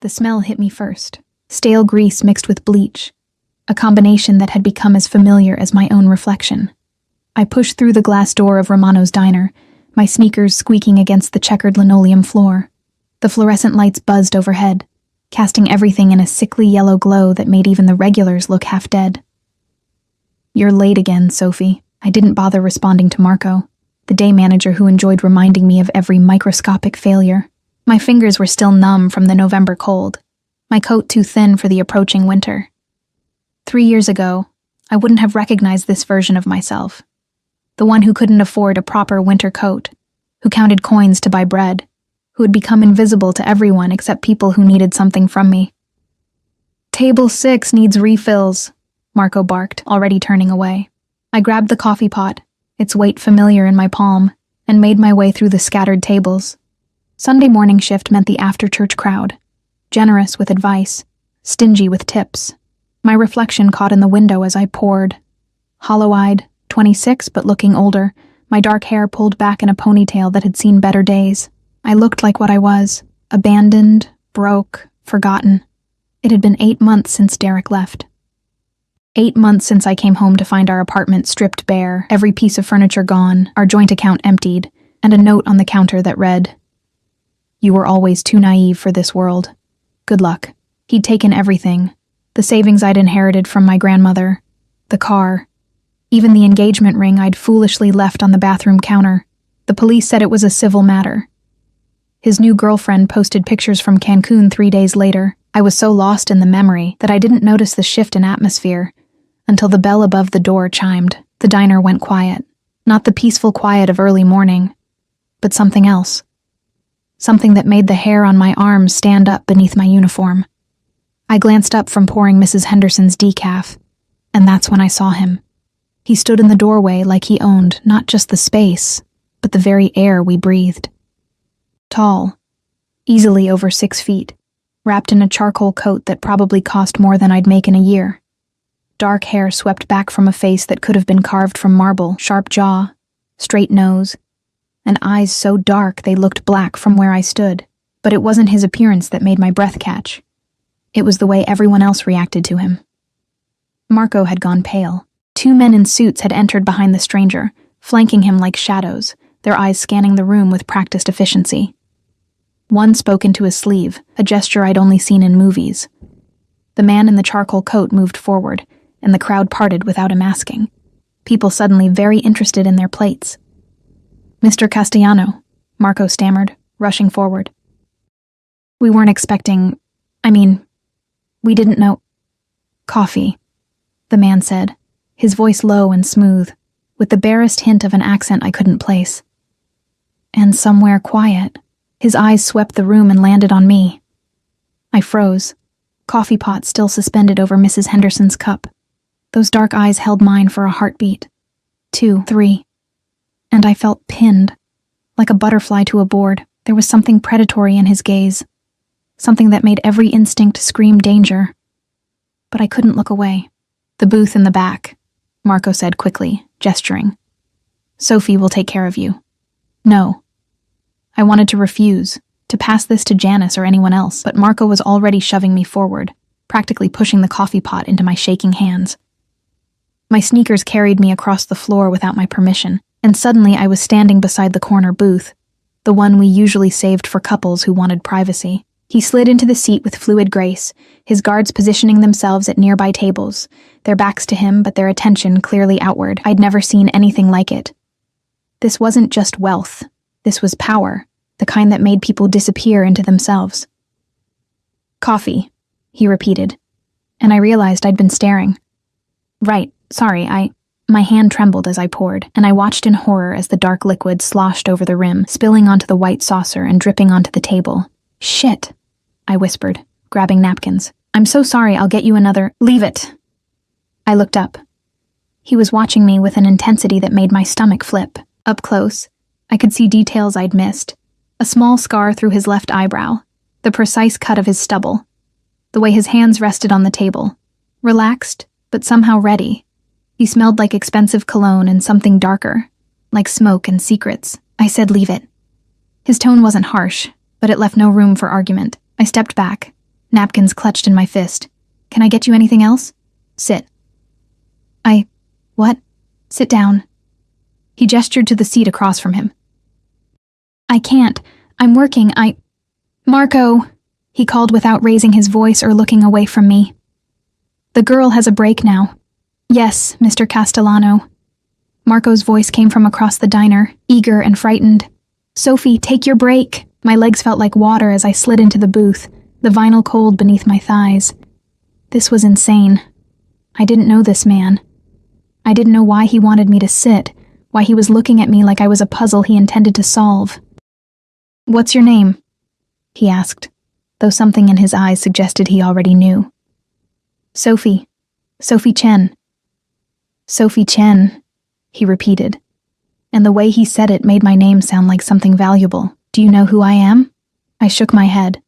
The smell hit me first. Stale grease mixed with bleach, a combination that had become as familiar as my own reflection. I pushed through the glass door of Romano's diner, my sneakers squeaking against the checkered linoleum floor. The fluorescent lights buzzed overhead, casting everything in a sickly yellow glow that made even the regulars look half dead. "You're late again, Sophie." I didn't bother responding to Marco, the day manager who enjoyed reminding me of every microscopic failure. My fingers were still numb from the November cold, my coat too thin for the approaching winter. 3 years ago, I wouldn't have recognized this version of myself. The one who couldn't afford a proper winter coat, who counted coins to buy bread, who had become invisible to everyone except people who needed something from me. "Table 6 needs refills," Marco barked, already turning away. I grabbed the coffee pot, its weight familiar in my palm, and made my way through the scattered tables. Sunday morning shift meant the after-church crowd, generous with advice, stingy with tips. My reflection caught in the window as I poured. Hollow-eyed, 26 but looking older, my dark hair pulled back in a ponytail that had seen better days. I looked like what I was, abandoned, broke, forgotten. It had been 8 months since Derek left. 8 months since I came home to find our apartment stripped bare, every piece of furniture gone, our joint account emptied, and a note on the counter that read, "You were always too naive for this world. Good luck." He'd taken everything, the savings I'd inherited from my grandmother, the car, even the engagement ring I'd foolishly left on the bathroom counter. The police said it was a civil matter. His new girlfriend posted pictures from Cancun 3 days later. I was so lost in the memory that I didn't notice the shift in atmosphere until the bell above the door chimed. The diner went quiet. Not the peaceful quiet of early morning, but something else. Something that made the hair on my arms stand up beneath my uniform. I glanced up from pouring Mrs. Henderson's decaf, and that's when I saw him. He stood in the doorway like he owned not just the space, but the very air we breathed. Tall, easily over 6 feet, wrapped in a charcoal coat that probably cost more than I'd make in a year. Dark hair swept back from a face that could have been carved from marble, sharp jaw, straight nose, and eyes so dark they looked black from where I stood. But it wasn't his appearance that made my breath catch. It was the way everyone else reacted to him. Marco had gone pale. 2 men in suits had entered behind the stranger, flanking him like shadows, their eyes scanning the room with practiced efficiency. One spoke into his sleeve, a gesture I'd only seen in movies. The man in the charcoal coat moved forward, and the crowd parted without a masking, people suddenly very interested in their plates. "Mr. Castellano," Marco stammered, rushing forward. "We weren't expecting... we didn't know..." "Coffee," the man said, his voice low and smooth, with the barest hint of an accent I couldn't place. "And somewhere quiet." His eyes swept the room and landed on me. I froze, coffee pot still suspended over Mrs. Henderson's cup. Those dark eyes held mine for a heartbeat. 2, 3. And I felt pinned, like a butterfly to a board. There was something predatory in his gaze, something that made every instinct scream danger. But I couldn't look away. "The booth in the back," Marco said quickly, gesturing. "Sophie will take care of you." "No." I wanted to refuse, to pass this to Janice or anyone else, but Marco was already shoving me forward, practically pushing the coffee pot into my shaking hands. My sneakers carried me across the floor without my permission, and suddenly I was standing beside the corner booth, the one we usually saved for couples who wanted privacy. He slid into the seat with fluid grace, his guards positioning themselves at nearby tables, their backs to him but their attention clearly outward. I'd never seen anything like it. This wasn't just wealth. This was power, the kind that made people disappear into themselves. "Coffee," he repeated, and I realized I'd been staring. "Right, sorry, My hand trembled as I poured, and I watched in horror as the dark liquid sloshed over the rim, spilling onto the white saucer and dripping onto the table. "Shit," I whispered, grabbing napkins. "I'm so sorry, I'll get you another..." "Leave it." I looked up. He was watching me with an intensity that made my stomach flip. Up close, I could see details I'd missed. A small scar through his left eyebrow, the precise cut of his stubble, the way his hands rested on the table. Relaxed, but somehow ready. He smelled like expensive cologne and something darker, like smoke and secrets. I said, "Leave it." His tone wasn't harsh, but it left no room for argument. I stepped back, napkins clutched in my fist. "Can I get you anything else?" "Sit." What? "Sit down." He gestured to the seat across from him. "I can't. I'm working. Marco," he called without raising his voice or looking away from me. "The girl has a break now." "Yes, Mr. Castellano." Marco's voice came from across the diner, eager and frightened. "Sophie, take your break." My legs felt like water as I slid into the booth, the vinyl cold beneath my thighs. This was insane. I didn't know this man. I didn't know why he wanted me to sit, why he was looking at me like I was a puzzle he intended to solve. "What's your name?" he asked, though something in his eyes suggested he already knew. "Sophie. Sophie Chen." "Sophie Chen," he repeated, and the way he said it made my name sound like something valuable. "Do you know who I am?" I shook my head,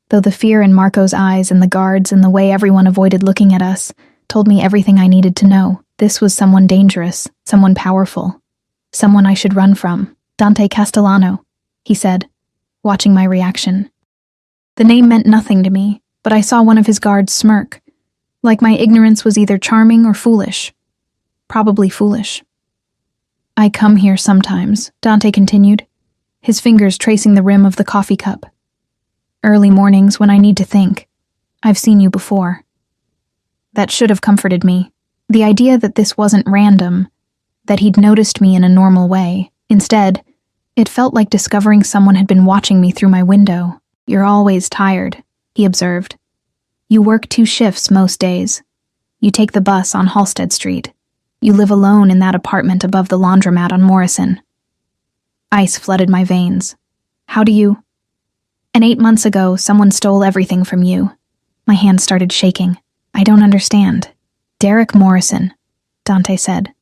though the fear in Marco's eyes and the guards and the way everyone avoided looking at us told me everything I needed to know. This was someone dangerous, someone powerful, someone I should run from. "Dante Castellano," he said, watching my reaction. The name meant nothing to me, but I saw one of his guards smirk, like my ignorance was either charming or foolish. Probably foolish. "I come here sometimes," Dante continued, his fingers tracing the rim of the coffee cup. "Early mornings when I need to think. I've seen you before." That should have comforted me. The idea that this wasn't random, that he'd noticed me in a normal way. Instead, it felt like discovering someone had been watching me through my window. "You're always tired," he observed. "You work 2 shifts most days. You take the bus on Halsted Street. You live alone in that apartment above the laundromat on Morrison." Ice flooded my veins. "How do you—" "And 8 months ago, someone stole everything from you." My hands started shaking. "I don't understand." "Derek Morrison," Dante said,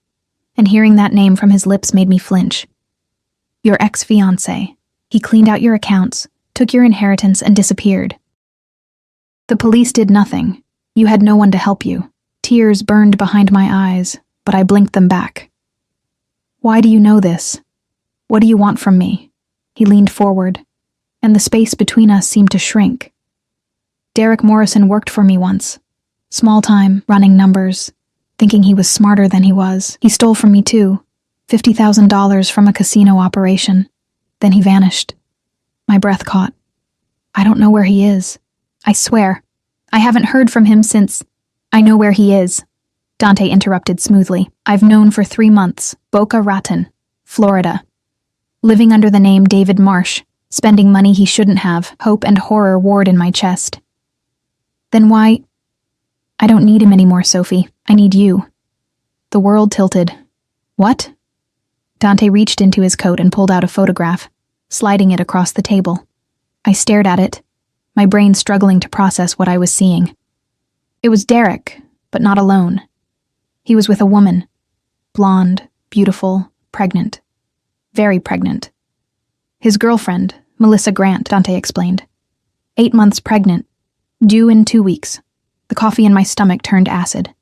and hearing that name from his lips made me flinch. "Your ex-fiancé. He cleaned out your accounts, took your inheritance, and disappeared. The police did nothing. You had no one to help you." Tears burned behind my eyes, but I blinked them back. "Why do you know this? What do you want from me?" He leaned forward, and the space between us seemed to shrink. "Derek Morrison worked for me once. Small time, running numbers, thinking he was smarter than he was. He stole from me too, $50,000 from a casino operation. Then he vanished." My breath caught. "I don't know where he is. I swear. I haven't heard from him since—" "I know where he is," Dante interrupted smoothly. "I've known for 3 months. Boca Raton, Florida. Living under the name David Marsh, spending money he shouldn't have. Hope and horror warred in my chest." "Then why—" "I don't need him anymore, Sophie. I need you." The world tilted. "What?" Dante reached into his coat and pulled out a photograph, sliding it across the table. I stared at it, my brain struggling to process what I was seeing. It was Derek, but not alone. He was with a woman. Blonde, beautiful, pregnant. Very pregnant. His girlfriend, Melissa Grant, Dante explained. 8 months pregnant. Due in 2 weeks. The coffee in my stomach turned acid.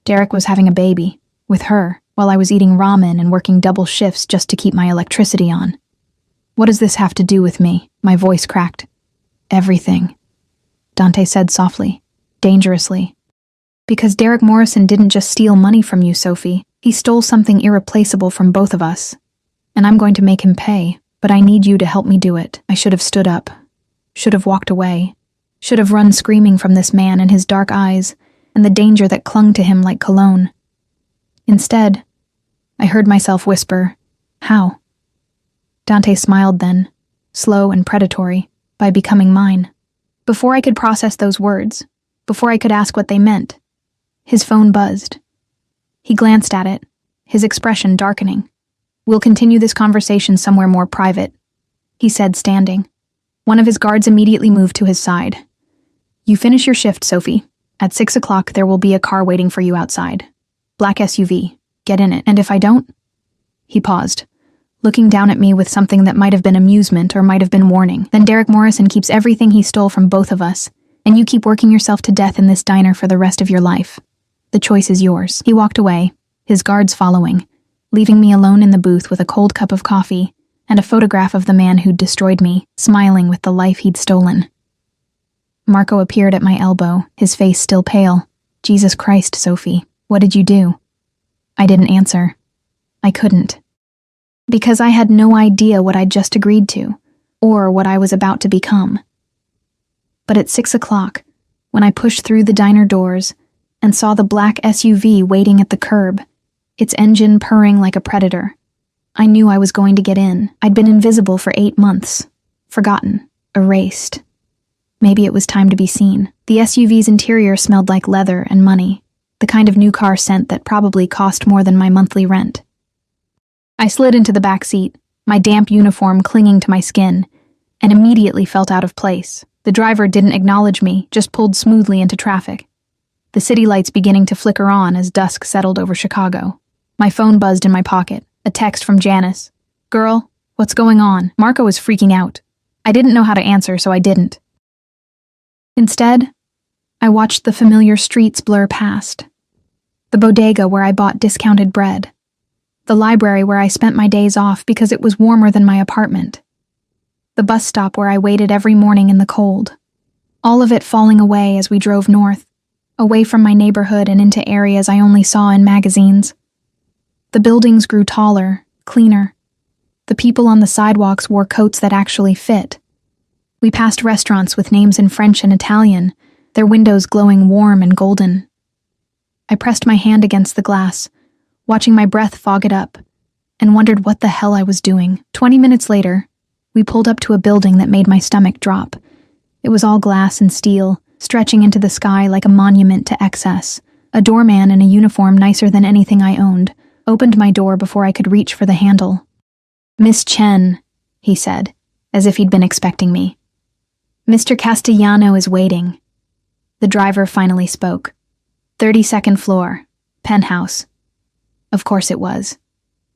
Derek was having a baby, with her, while I was eating ramen and working double shifts just to keep my electricity on. "What does this have to do with me?" My voice cracked. "Everything," Dante said softly, dangerously. "Because Derek Morrison didn't just steal money from you, Sophie. He stole something irreplaceable from both of us. And I'm going to make him pay, but I need you to help me do it." I should have stood up. Should have walked away. Should have run screaming from this man and his dark eyes, and the danger that clung to him like cologne. Instead, I heard myself whisper, "How?" Dante smiled then, slow and predatory, by becoming mine. Before I could process those words, before I could ask what they meant, his phone buzzed. He glanced at it, his expression darkening. "We'll continue this conversation somewhere more private," he said, standing. One of his guards immediately moved to his side. "You finish your shift, Sophie. At 6 o'clock there will be a car waiting for you outside. Black SUV. Get in it. And if I don't—" He paused, looking down at me with something that might have been amusement or might have been warning. "Then Derek Morrison keeps everything he stole from both of us, and you keep working yourself to death in this diner for the rest of your life. The choice is yours." He walked away, his guards following, leaving me alone in the booth with a cold cup of coffee and a photograph of the man who'd destroyed me, smiling with the life he'd stolen. Marco appeared at my elbow, his face still pale. Jesus Christ, Sophie, what did you do? I didn't answer. I couldn't. Because I had no idea what I'd just agreed to, or what I was about to become. But at 6 o'clock, when I pushed through the diner doors and saw the black SUV waiting at the curb, its engine purring like a predator, I knew I was going to get in. I'd been invisible for 8 months, forgotten, erased. Maybe it was time to be seen. The SUV's interior smelled like leather and money, the kind of new car scent that probably cost more than my monthly rent. I slid into the back seat, my damp uniform clinging to my skin, and immediately felt out of place. The driver didn't acknowledge me, just pulled smoothly into traffic. The city lights beginning to flicker on as dusk settled over Chicago. My phone buzzed in my pocket, a text from Janice. "Girl, what's going on?" Marco was freaking out. I didn't know how to answer, so I didn't. Instead, I watched the familiar streets blur past. The bodega where I bought discounted bread. The library where I spent my days off because it was warmer than my apartment. The bus stop where I waited every morning in the cold. All of it falling away as we drove north, away from my neighborhood and into areas I only saw in magazines. The buildings grew taller, cleaner. The people on the sidewalks wore coats that actually fit. We passed restaurants with names in French and Italian, their windows glowing warm and golden. I pressed my hand against the glass, watching my breath fog it up, and wondered what the hell I was doing. 20 minutes later, we pulled up to a building that made my stomach drop. It was all glass and steel, stretching into the sky like a monument to excess. A doorman in a uniform nicer than anything I owned opened my door before I could reach for the handle. "Miss Chen," he said, as if he'd been expecting me. "Mr. Castellano is waiting." The driver finally spoke. 32nd floor, penthouse. Of course it was.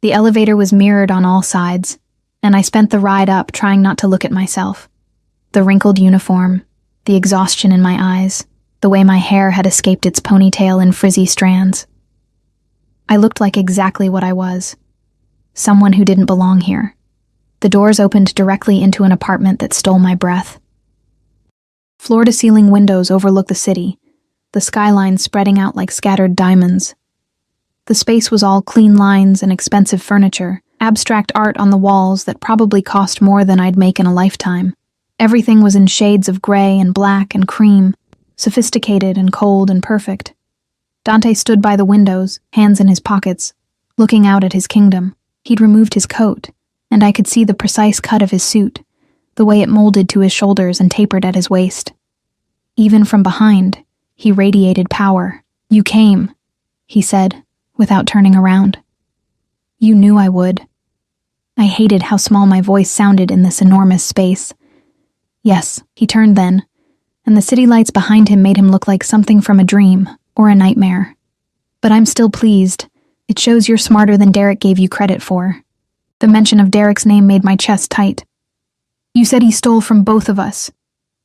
The elevator was mirrored on all sides, and I spent the ride up trying not to look at myself. The wrinkled uniform, the exhaustion in my eyes, the way my hair had escaped its ponytail in frizzy strands. I looked like exactly what I was. Someone who didn't belong here. The doors opened directly into an apartment that stole my breath. Floor-to-ceiling windows overlook the city, the skyline spreading out like scattered diamonds. The space was all clean lines and expensive furniture, abstract art on the walls that probably cost more than I'd make in a lifetime. Everything was in shades of gray and black and cream, sophisticated and cold and perfect. Dante stood by the windows, hands in his pockets, looking out at his kingdom. He'd removed his coat, and I could see the precise cut of his suit, the way it molded to his shoulders and tapered at his waist. Even from behind, he radiated power. "You came," he said, without turning around. "You knew I would." I hated how small my voice sounded in this enormous space. "Yes," he turned then, and the city lights behind him made him look like something from a dream or a nightmare. "But I'm still pleased. It shows you're smarter than Derek gave you credit for." The mention of Derek's name made my chest tight. "You said he stole from both of us.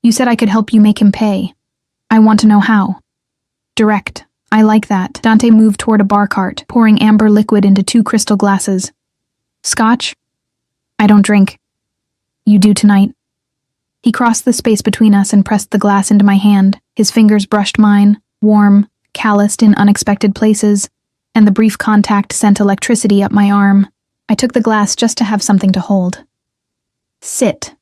You said I could help you make him pay. I want to know how." "Direct. I like that." Dante moved toward a bar cart, pouring amber liquid into 2 crystal glasses. "Scotch?" "I don't drink." "You do tonight." He crossed the space between us and pressed the glass into my hand. His fingers brushed mine, warm, calloused in unexpected places, and the brief contact sent electricity up my arm. I took the glass just to have something to hold. "Sit,"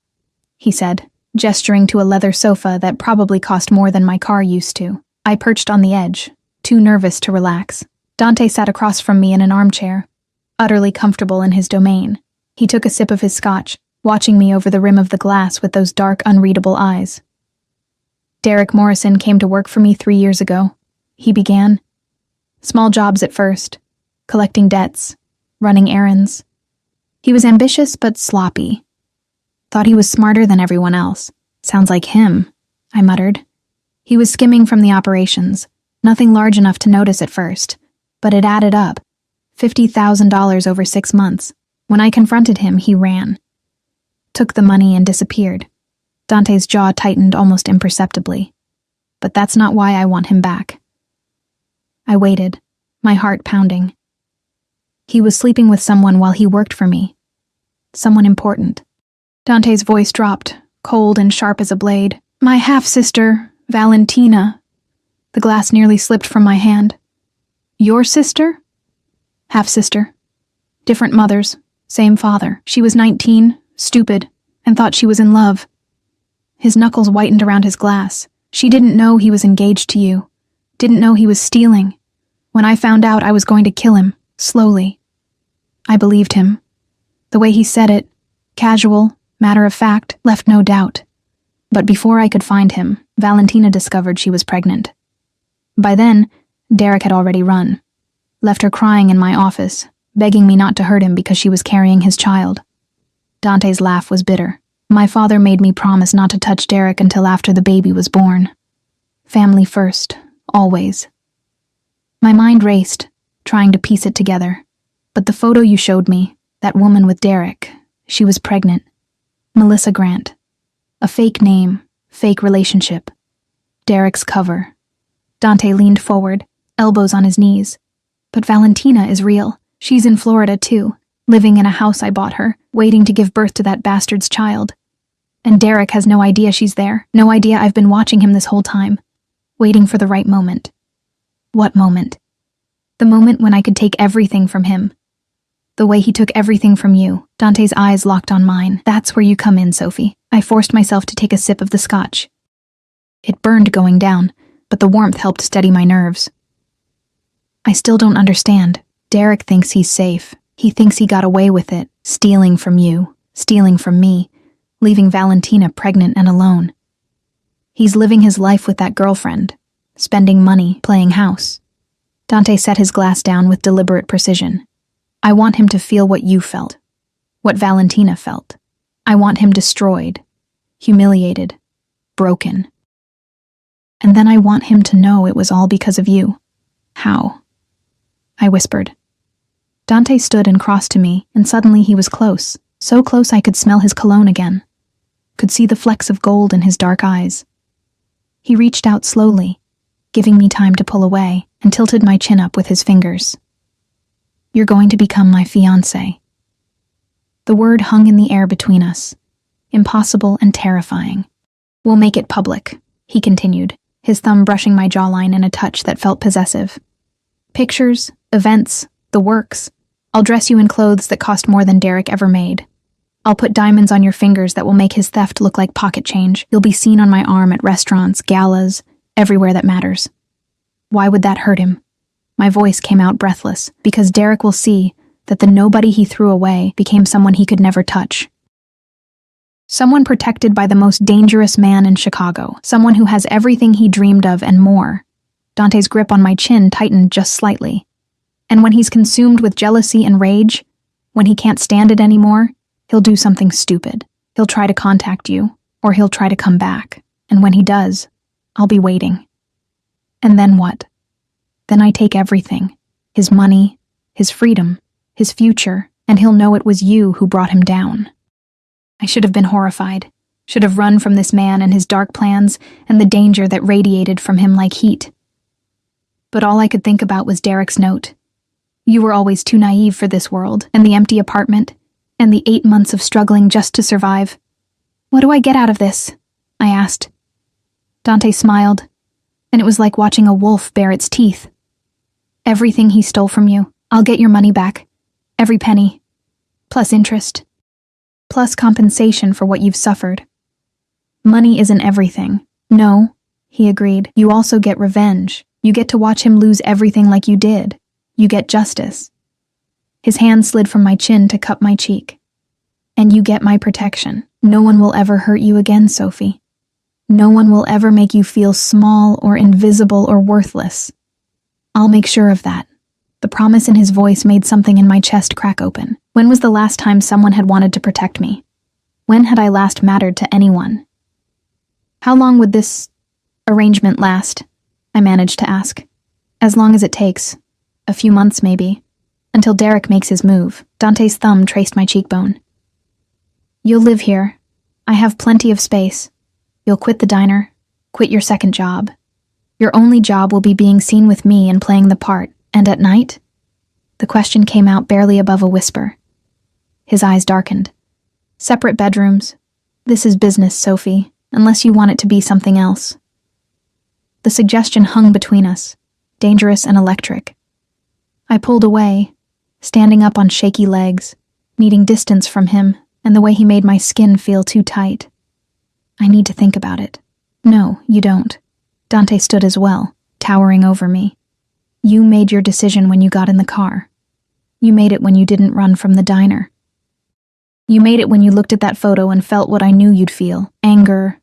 he said, gesturing to a leather sofa that probably cost more than my car used to. I perched on the edge, too nervous to relax. Dante sat across from me in an armchair, utterly comfortable in his domain. He took a sip of his scotch, watching me over the rim of the glass with those dark, unreadable eyes. "Derek Morrison came to work for me 3 years ago," he began. "Small jobs at first, collecting debts, running errands. He was ambitious but sloppy. Thought he was smarter than everyone else. Sounds like him," I muttered. He was skimming from the operations, nothing large enough to notice at first, but it added up. $50,000 over 6 months. When I confronted him, he ran. Took the money and disappeared. Dante's jaw tightened almost imperceptibly. But that's not why I want him back. I waited, my heart pounding. He was sleeping with someone while he worked for me. Someone important. Dante's voice dropped, cold and sharp as a blade. My half-sister, Valentina. The glass nearly slipped from my hand. Your sister? Half-sister. Different mothers, same father. She was 19, stupid, and thought she was in love. His knuckles whitened around his glass. She didn't know he was engaged to you. Didn't know he was stealing. When I found out, I was going to kill him, slowly. I believed him. The way he said it, casual, matter of fact, left no doubt. But before I could find him, Valentina discovered she was pregnant. By then, Derek had already run. Left her crying in my office, begging me not to hurt him because she was carrying his child. Dante's laugh was bitter. My father made me promise not to touch Derek until after the baby was born. Family first, always. My mind raced, trying to piece it together. But the photo you showed me, that woman with Derek, she was pregnant. Melissa Grant. A fake name, fake relationship. Derek's cover. Dante leaned forward, elbows on his knees. But Valentina is real. She's in Florida too, living in a house I bought her, waiting to give birth to that bastard's child. And Derek has no idea she's there, no idea I've been watching him this whole time, waiting for the right moment. What moment? The moment when I could take everything from him. The way he took everything from you. Dante's eyes locked on mine. That's where you come in, Sophie. I forced myself to take a sip of the scotch. It burned going down, but the warmth helped steady my nerves. I still don't understand. Derek thinks he's safe. He thinks he got away with it, stealing from you, stealing from me, leaving Valentina pregnant and alone. He's living his life with that girlfriend, spending money, playing house. Dante set his glass down with deliberate precision. I want him to feel what you felt, what Valentina felt. I want him destroyed, humiliated, broken. And then I want him to know it was all because of you. How? I whispered. Dante stood and crossed to me, and suddenly he was close, so close I could smell his cologne again, could see the flecks of gold in his dark eyes. He reached out slowly, giving me time to pull away, and tilted my chin up with his fingers. You're going to become my fiancé. The word hung in the air between us, impossible and terrifying. We'll make it public, he continued, his thumb brushing my jawline in a touch that felt possessive. Pictures, events, the works. I'll dress you in clothes that cost more than Derek ever made. I'll put diamonds on your fingers that will make his theft look like pocket change. You'll be seen on my arm at restaurants, galas, everywhere that matters. Why would that hurt him? My voice came out breathless, because Derek will see that the nobody he threw away became someone he could never touch. Someone protected by the most dangerous man in Chicago, someone who has everything he dreamed of and more. Dante's grip on my chin tightened just slightly. And when he's consumed with jealousy and rage, when he can't stand it anymore, he'll do something stupid. He'll try to contact you, or he'll try to come back. And when he does, I'll be waiting. And then what? Then I take everything. His money, his freedom, his future, and he'll know it was you who brought him down. I should have been horrified, should have run from this man and his dark plans and the danger that radiated from him like heat. But all I could think about was Derek's note. You were always too naive for this world, and the empty apartment, and the 8 months of struggling just to survive. What do I get out of this? I asked. Dante smiled, and it was like watching a wolf bare its teeth. Everything he stole from you, I'll get your money back. Every penny. Plus interest. Plus compensation for what you've suffered. Money isn't everything. No, he agreed. You also get revenge. You get to watch him lose everything like you did. You get justice. His hand slid from my chin to cup my cheek. And you get my protection. No one will ever hurt you again, Sophie. No one will ever make you feel small or invisible or worthless. I'll make sure of that. The promise in his voice made something in my chest crack open. When was the last time someone had wanted to protect me? When had I last mattered to anyone? How long would this arrangement last? I managed to ask. As long as it takes. A few months, maybe. Until Derek makes his move. Dante's thumb traced my cheekbone. You'll live here. I have plenty of space. You'll quit the diner, quit your second job. Your only job will be being seen with me and playing the part. And at night? The question came out barely above a whisper. His eyes darkened. Separate bedrooms. This is business, Sophie. unless you want it to be something else. The suggestion hung between us, dangerous and electric. I pulled away, standing up on shaky legs, needing distance from him and the way he made my skin feel too tight. I need to think about it. No, you don't. Dante stood as well, towering over me. You made your decision when you got in the car. You made it when you didn't run from the diner. You made it when you looked at that photo and felt what I knew you'd feel: anger,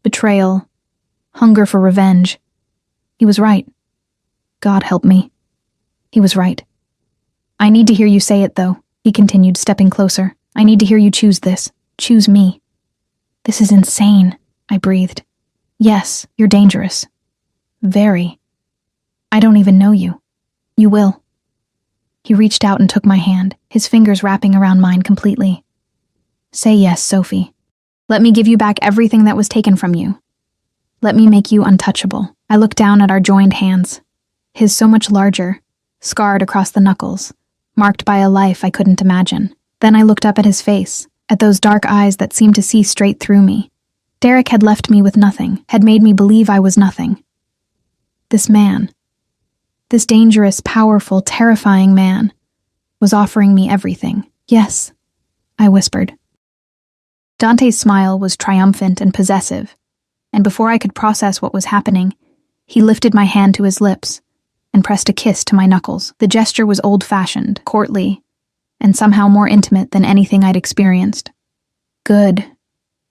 betrayal, hunger for revenge. He was right. God help me. He was right. I need to hear you say it, though, he continued, stepping closer. I need to hear you choose this. Choose me. This is insane, I breathed. Yes, you're dangerous. Very. I don't even know you. You will. He reached out and took my hand, his fingers wrapping around mine completely. Say yes, Sophie. Let me give you back everything that was taken from you. Let me make you untouchable. I looked down at our joined hands. His so much larger, scarred across the knuckles, marked by a life I couldn't imagine. Then I looked up at his face, at those dark eyes that seemed to see straight through me. Derek had left me with nothing, had made me believe I was nothing. This man, this dangerous, powerful, terrifying man, was offering me everything. Yes, I whispered. Dante's smile was triumphant and possessive, and before I could process what was happening, he lifted my hand to his lips and pressed a kiss to my knuckles. The gesture was old-fashioned, courtly, and somehow more intimate than anything I'd experienced. Good,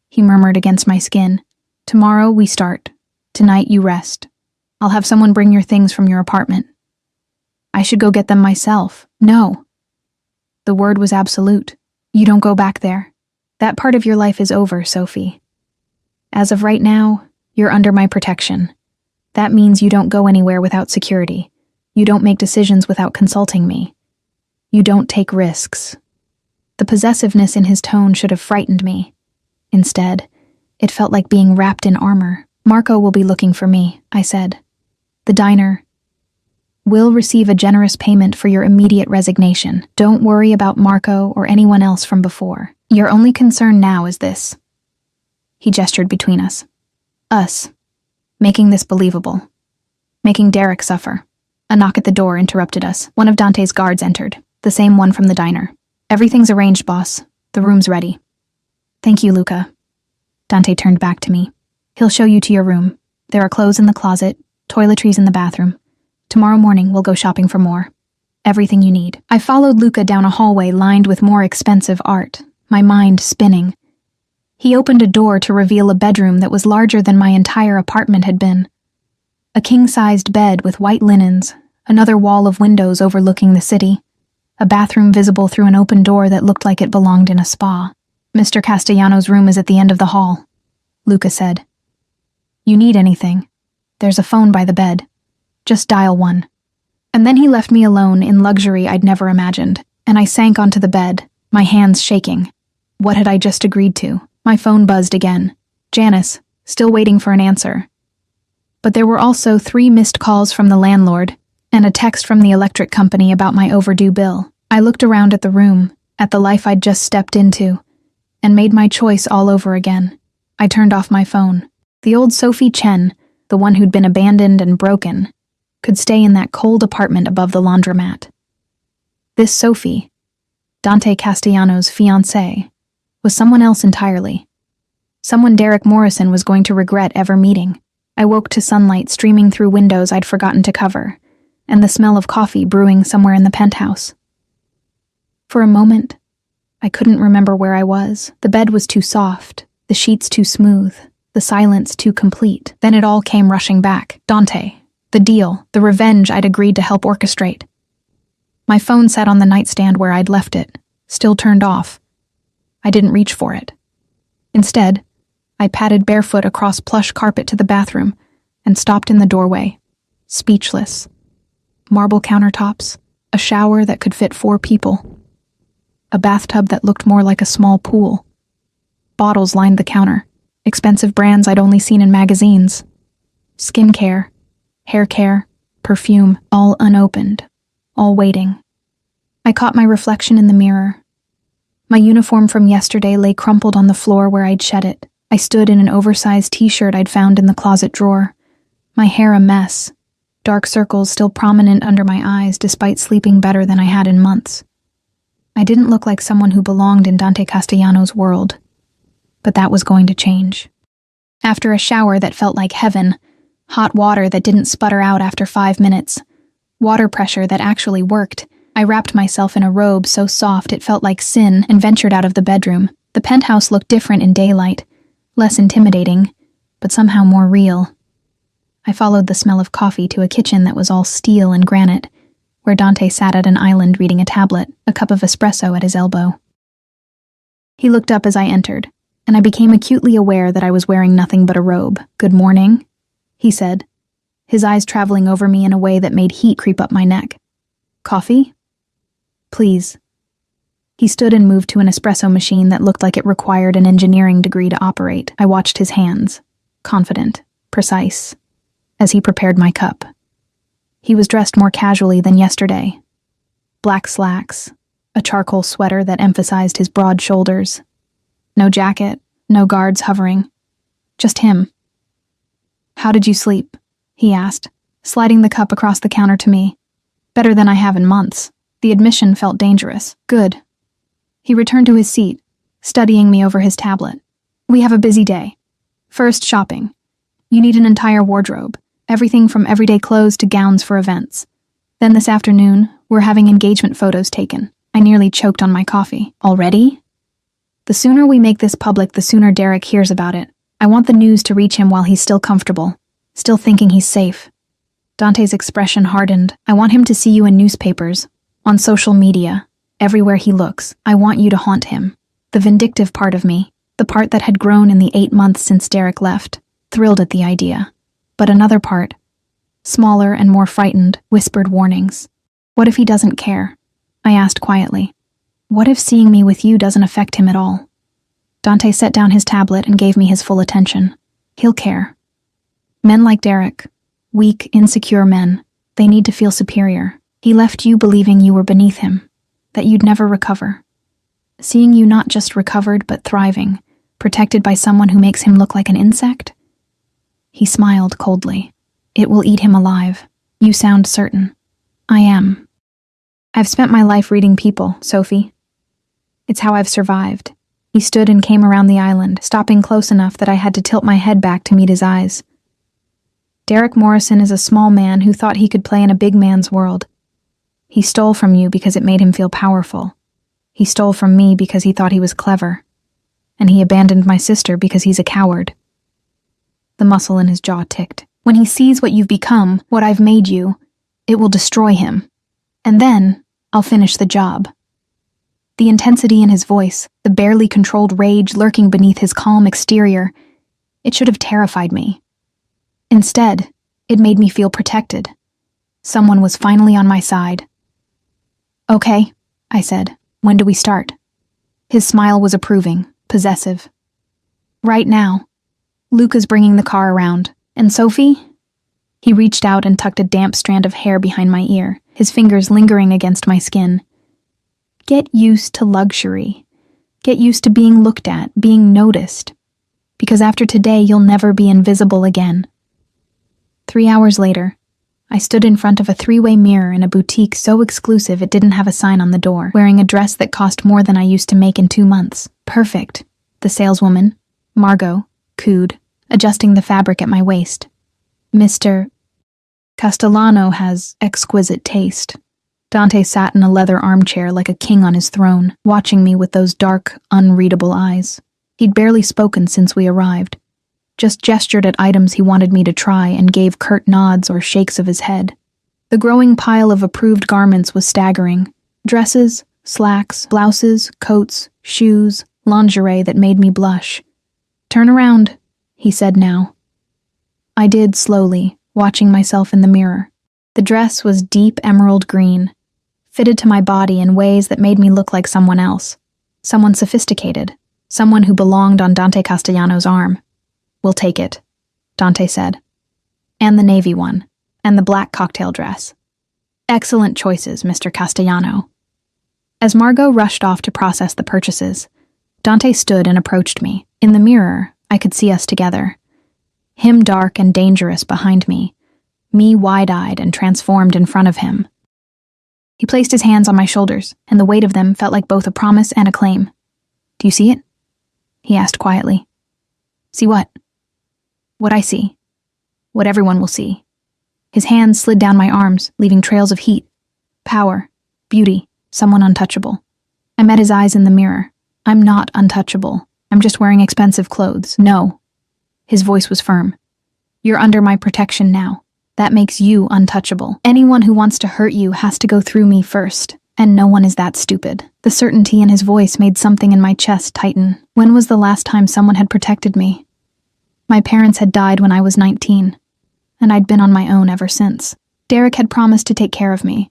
he murmured against my skin. Tomorrow we start. Tonight you rest. I'll have someone bring your things from your apartment. I should go get them myself. No. The word was absolute. You don't go back there. That part of your life is over, Sophie. As of right now, you're under my protection. That means you don't go anywhere without security. You don't make decisions without consulting me. You don't take risks. The possessiveness in his tone should have frightened me. Instead, it felt like being wrapped in armor. Marco will be looking for me, I said. The diner will receive a generous payment for your immediate resignation. Don't worry about Marco or anyone else from before. Your only concern now is this. He gestured between us. Us. Making this believable. Making Derek suffer. A knock at the door interrupted us. One of Dante's guards entered, the same one from the diner. Everything's arranged, boss. The room's ready. Thank you, Luca. Dante turned back to me. He'll show you to your room. There are clothes in the closet, toiletries in the bathroom. Tomorrow morning, we'll go shopping for more. Everything you need. I followed Luca down a hallway lined with more expensive art, my mind spinning. He opened a door to reveal a bedroom that was larger than my entire apartment had been. A king-sized bed with white linens, another wall of windows overlooking the city, a bathroom visible through an open door that looked like it belonged in a spa. Mr. Castellano's room is at the end of the hall, Luca said. You need anything? There's a phone by the bed. Just dial 1. And then he left me alone in luxury I'd never imagined, and I sank onto the bed, my hands shaking. What had I just agreed to? My phone buzzed again. Janice, still waiting for an answer. But there were also 3 missed calls from the landlord and a text from the electric company about my overdue bill. I looked around at the room, at the life I'd just stepped into, and made my choice all over again. I turned off my phone. The old Sophie Chen, the one who'd been abandoned and broken, could stay in that cold apartment above the laundromat. This Sophie, Dante Castellano's fiancée, was someone else entirely. Someone Derek Morrison was going to regret ever meeting. I woke to sunlight streaming through windows I'd forgotten to cover, and the smell of coffee brewing somewhere in the penthouse. For a moment, I couldn't remember where I was. The bed was too soft, the sheets too smooth, the silence too complete. Then it all came rushing back. Dante, the deal, the revenge I'd agreed to help orchestrate. My phone sat on the nightstand where I'd left it, still turned off. I didn't reach for it. Instead, I padded barefoot across plush carpet to the bathroom and stopped in the doorway, speechless. Marble countertops, a shower that could fit 4 people, a bathtub that looked more like a small pool. Bottles lined the counter, expensive brands I'd only seen in magazines. Skincare, hair care, perfume, all unopened, all waiting. I caught my reflection in the mirror. My uniform from yesterday lay crumpled on the floor where I'd shed it. I stood in an oversized t-shirt I'd found in the closet drawer, my hair a mess, dark circles still prominent under my eyes despite sleeping better than I had in months. I didn't look like someone who belonged in Dante Castellano's world, but that was going to change. After a shower that felt like heaven, hot water that didn't sputter out after 5 minutes, water pressure that actually worked, I wrapped myself in a robe so soft it felt like sin and ventured out of the bedroom. The penthouse looked different in daylight, less intimidating, but somehow more real. I followed the smell of coffee to a kitchen that was all steel and granite, where Dante sat at an island reading a tablet, a cup of espresso at his elbow. He looked up as I entered, and I became acutely aware that I was wearing nothing but a robe. "Good morning," he said, his eyes traveling over me in a way that made heat creep up my neck. "Coffee?" "Please." He stood and moved to an espresso machine that looked like it required an engineering degree to operate. I watched his hands, confident, precise, as he prepared my cup. He was dressed more casually than yesterday. Black slacks, a charcoal sweater that emphasized his broad shoulders. No jacket, no guards hovering. Just him. "How did you sleep?" he asked, sliding the cup across the counter to me. "Better than I have in months." The admission felt dangerous. "Good." He returned to his seat, studying me over his tablet. "We have a busy day. First, shopping. You need an entire wardrobe, everything from everyday clothes to gowns for events. Then this afternoon, we're having engagement photos taken." I nearly choked on my coffee. "Already?" "The sooner we make this public, the sooner Derek hears about it. I want the news to reach him while he's still comfortable, still thinking he's safe." Dante's expression hardened. "I want him to see you in newspapers, on social media, everywhere he looks. I want you to haunt him." The vindictive part of me, the part that had grown in the 8 months since Derek left, thrilled at the idea. But another part, smaller and more frightened, whispered warnings. "What if he doesn't care?" I asked quietly. "What if seeing me with you doesn't affect him at all?" Dante set down his tablet and gave me his full attention. "He'll care. Men like Derek, weak, insecure men, they need to feel superior. He left you believing you were beneath him, that you'd never recover. Seeing you not just recovered but thriving, protected by someone who makes him look like an insect?" He smiled coldly. "It will eat him alive. You sound certain." "I am. I've spent my life reading people, Sophie. It's how I've survived." He stood and came around the island, stopping close enough that I had to tilt my head back to meet his eyes. "Derek Morrison is a small man who thought he could play in a big man's world. He stole from you because it made him feel powerful. He stole from me because he thought he was clever. And he abandoned my sister because he's a coward." The muscle in his jaw ticked. "When he sees what you've become, what I've made you, it will destroy him. And then, I'll finish the job." The intensity in his voice, the barely controlled rage lurking beneath his calm exterior, it should have terrified me. Instead, it made me feel protected. Someone was finally on my side. "Okay," I said. "When do we start?" His smile was approving, possessive. "Right now. Luca's bringing the car around. And Sophie?" He reached out and tucked a damp strand of hair behind my ear, his fingers lingering against my skin. "Get used to luxury. Get used to being looked at, being noticed. Because after today, you'll never be invisible again." 3 hours later, I stood in front of a 3-way mirror in a boutique so exclusive it didn't have a sign on the door, wearing a dress that cost more than I used to make in 2 months. "Perfect," the saleswoman, Margot, cooed, adjusting the fabric at my waist. "Mr. Castellano has exquisite taste." Dante sat in a leather armchair like a king on his throne, watching me with those dark, unreadable eyes. He'd barely spoken since we arrived, just gestured at items he wanted me to try and gave curt nods or shakes of his head. The growing pile of approved garments was staggering. Dresses, slacks, blouses, coats, shoes, lingerie that made me blush. "Turn around," he said now. I did slowly, watching myself in the mirror. The dress was deep emerald green, fitted to my body in ways that made me look like someone else. Someone sophisticated, someone who belonged on Dante Castellano's arm. "We'll take it," Dante said. "And the navy one, and the black cocktail dress. Excellent choices, Mr. Castellano." As Margot rushed off to process the purchases, Dante stood and approached me. In the mirror, I could see us together. Him dark and dangerous behind me wide-eyed and transformed in front of him. He placed his hands on my shoulders, and the weight of them felt like both a promise and a claim. "Do you see it?" he asked quietly. "See what?" "What I see. What everyone will see." His hands slid down my arms, leaving trails of heat, power, beauty, someone untouchable. I met his eyes in the mirror. "I'm not untouchable. I'm just wearing expensive clothes. No." His voice was firm. "You're under my protection now. That makes you untouchable. Anyone who wants to hurt you has to go through me first, and no one is that stupid." The certainty in his voice made something in my chest tighten. When was the last time someone had protected me? My parents had died when I was 19, and I'd been on my own ever since. Derek had promised to take care of me,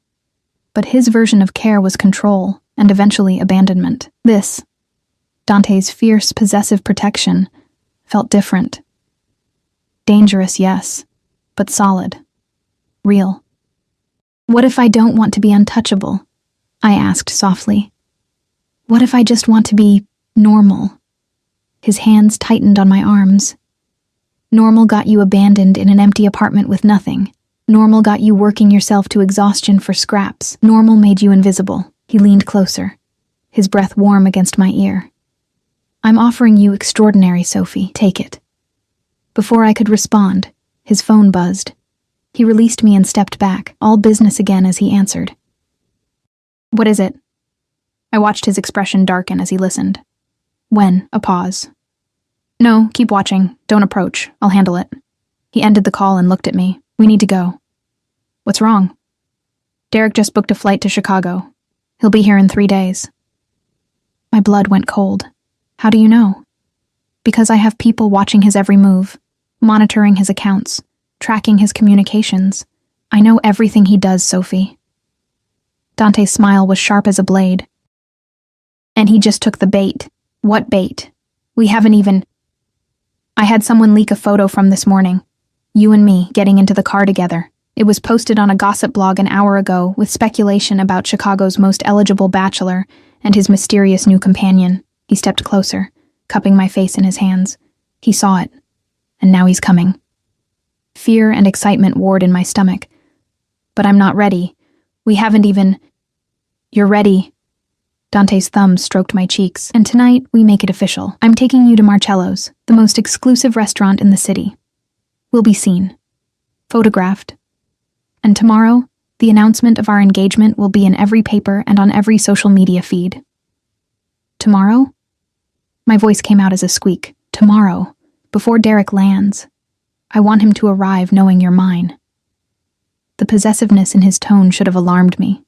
but his version of care was control and eventually abandonment. This, Dante's fierce, possessive protection, felt different. Dangerous, yes, but solid. Real. "What if I don't want to be untouchable?" I asked softly. "What if I just want to be normal?" His hands tightened on my arms. "Normal got you abandoned in an empty apartment with nothing. Normal got you working yourself to exhaustion for scraps. Normal made you invisible." He leaned closer, his breath warm against my ear. "I'm offering you extraordinary, Sophie. Take it." Before I could respond, his phone buzzed. He released me and stepped back, all business again as he answered. "What is it?" I watched his expression darken as he listened. "When?" A pause. "No, keep watching. Don't approach. I'll handle it." He ended the call and looked at me. "We need to go." "What's wrong?" "Derek just booked a flight to Chicago. He'll be here in 3 days." My blood went cold. "How do you know?" "Because I have people watching his every move, monitoring his accounts, tracking his communications. I know everything he does, Sophie." Dante's smile was sharp as a blade. "And he just took the bait." "What bait? We haven't even—" "I had someone leak a photo from this morning. You and me getting into the car together. It was posted on a gossip blog an hour ago with speculation about Chicago's most eligible bachelor and his mysterious new companion." He stepped closer, cupping my face in his hands. "He saw it, and now he's coming." Fear and excitement warred in my stomach. "But I'm not ready. We haven't even—" "You're ready." Dante's thumb stroked my cheeks. "And tonight, we make it official. I'm taking you to Marcello's, the most exclusive restaurant in the city. We'll be seen. Photographed. And tomorrow, the announcement of our engagement will be in every paper and on every social media feed." "Tomorrow?" My voice came out as a squeak. "Tomorrow, before Derek lands. I want him to arrive knowing you're mine." The possessiveness in his tone should have alarmed me.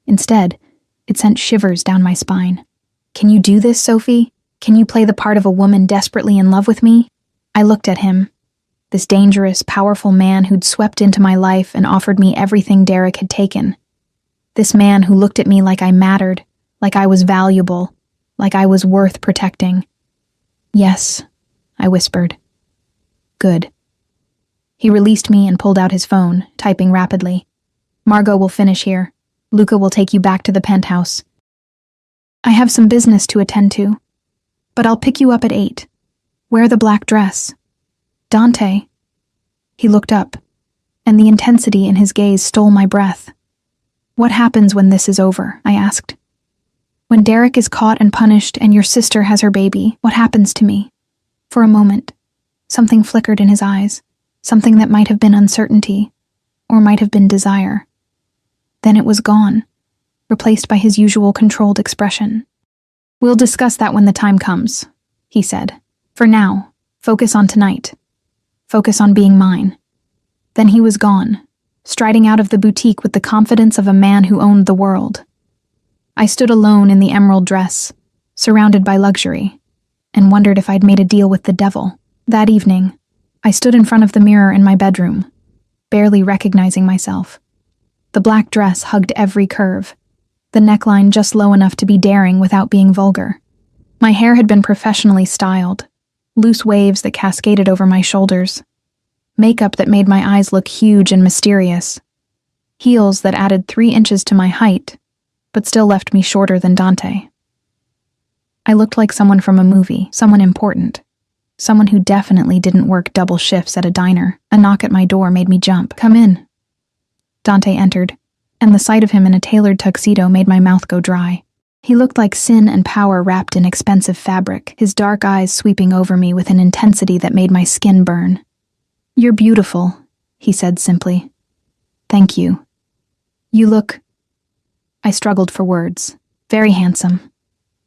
Instead, it sent shivers down my spine. "Can you do this, Sophie? Can you play the part of a woman desperately in love with me?" I looked at him, this dangerous, powerful man who'd swept into my life and offered me everything Derek had taken. This man who looked at me like I mattered, like I was valuable, like I was worth protecting. "Yes," I whispered. "Good." He released me and pulled out his phone, typing rapidly. "Margot will finish here. Luca will take you back to the penthouse. I have some business to attend to, but I'll pick you up at 8. Wear the black dress." "Dante." He looked up, and the intensity in his gaze stole my breath. "What happens when this is over?" I asked. "When Derek is caught and punished and your sister has her baby, what happens to me?" For a moment, something flickered in his eyes, something that might have been uncertainty, or might have been desire. Then it was gone, replaced by his usual controlled expression. "We'll discuss that when the time comes," he said. "For now, focus on tonight. Focus on being mine." Then he was gone, striding out of the boutique with the confidence of a man who owned the world. I stood alone in the emerald dress, surrounded by luxury, and wondered if I'd made a deal with the devil. That evening, I stood in front of the mirror in my bedroom, barely recognizing myself. The black dress hugged every curve, the neckline just low enough to be daring without being vulgar. My hair had been professionally styled, loose waves that cascaded over my shoulders, makeup that made my eyes look huge and mysterious, heels that added 3 inches to my height, but still left me shorter than Dante. I looked like someone from a movie, someone important, Someone who definitely didn't work double shifts at a diner. A knock at my door made me jump. "Come in." Dante entered, and the sight of him in a tailored tuxedo made my mouth go dry. He looked like sin and power wrapped in expensive fabric, his dark eyes sweeping over me with an intensity that made my skin burn. "You're beautiful," he said simply. "Thank you. You look—" I struggled for words. "Very handsome."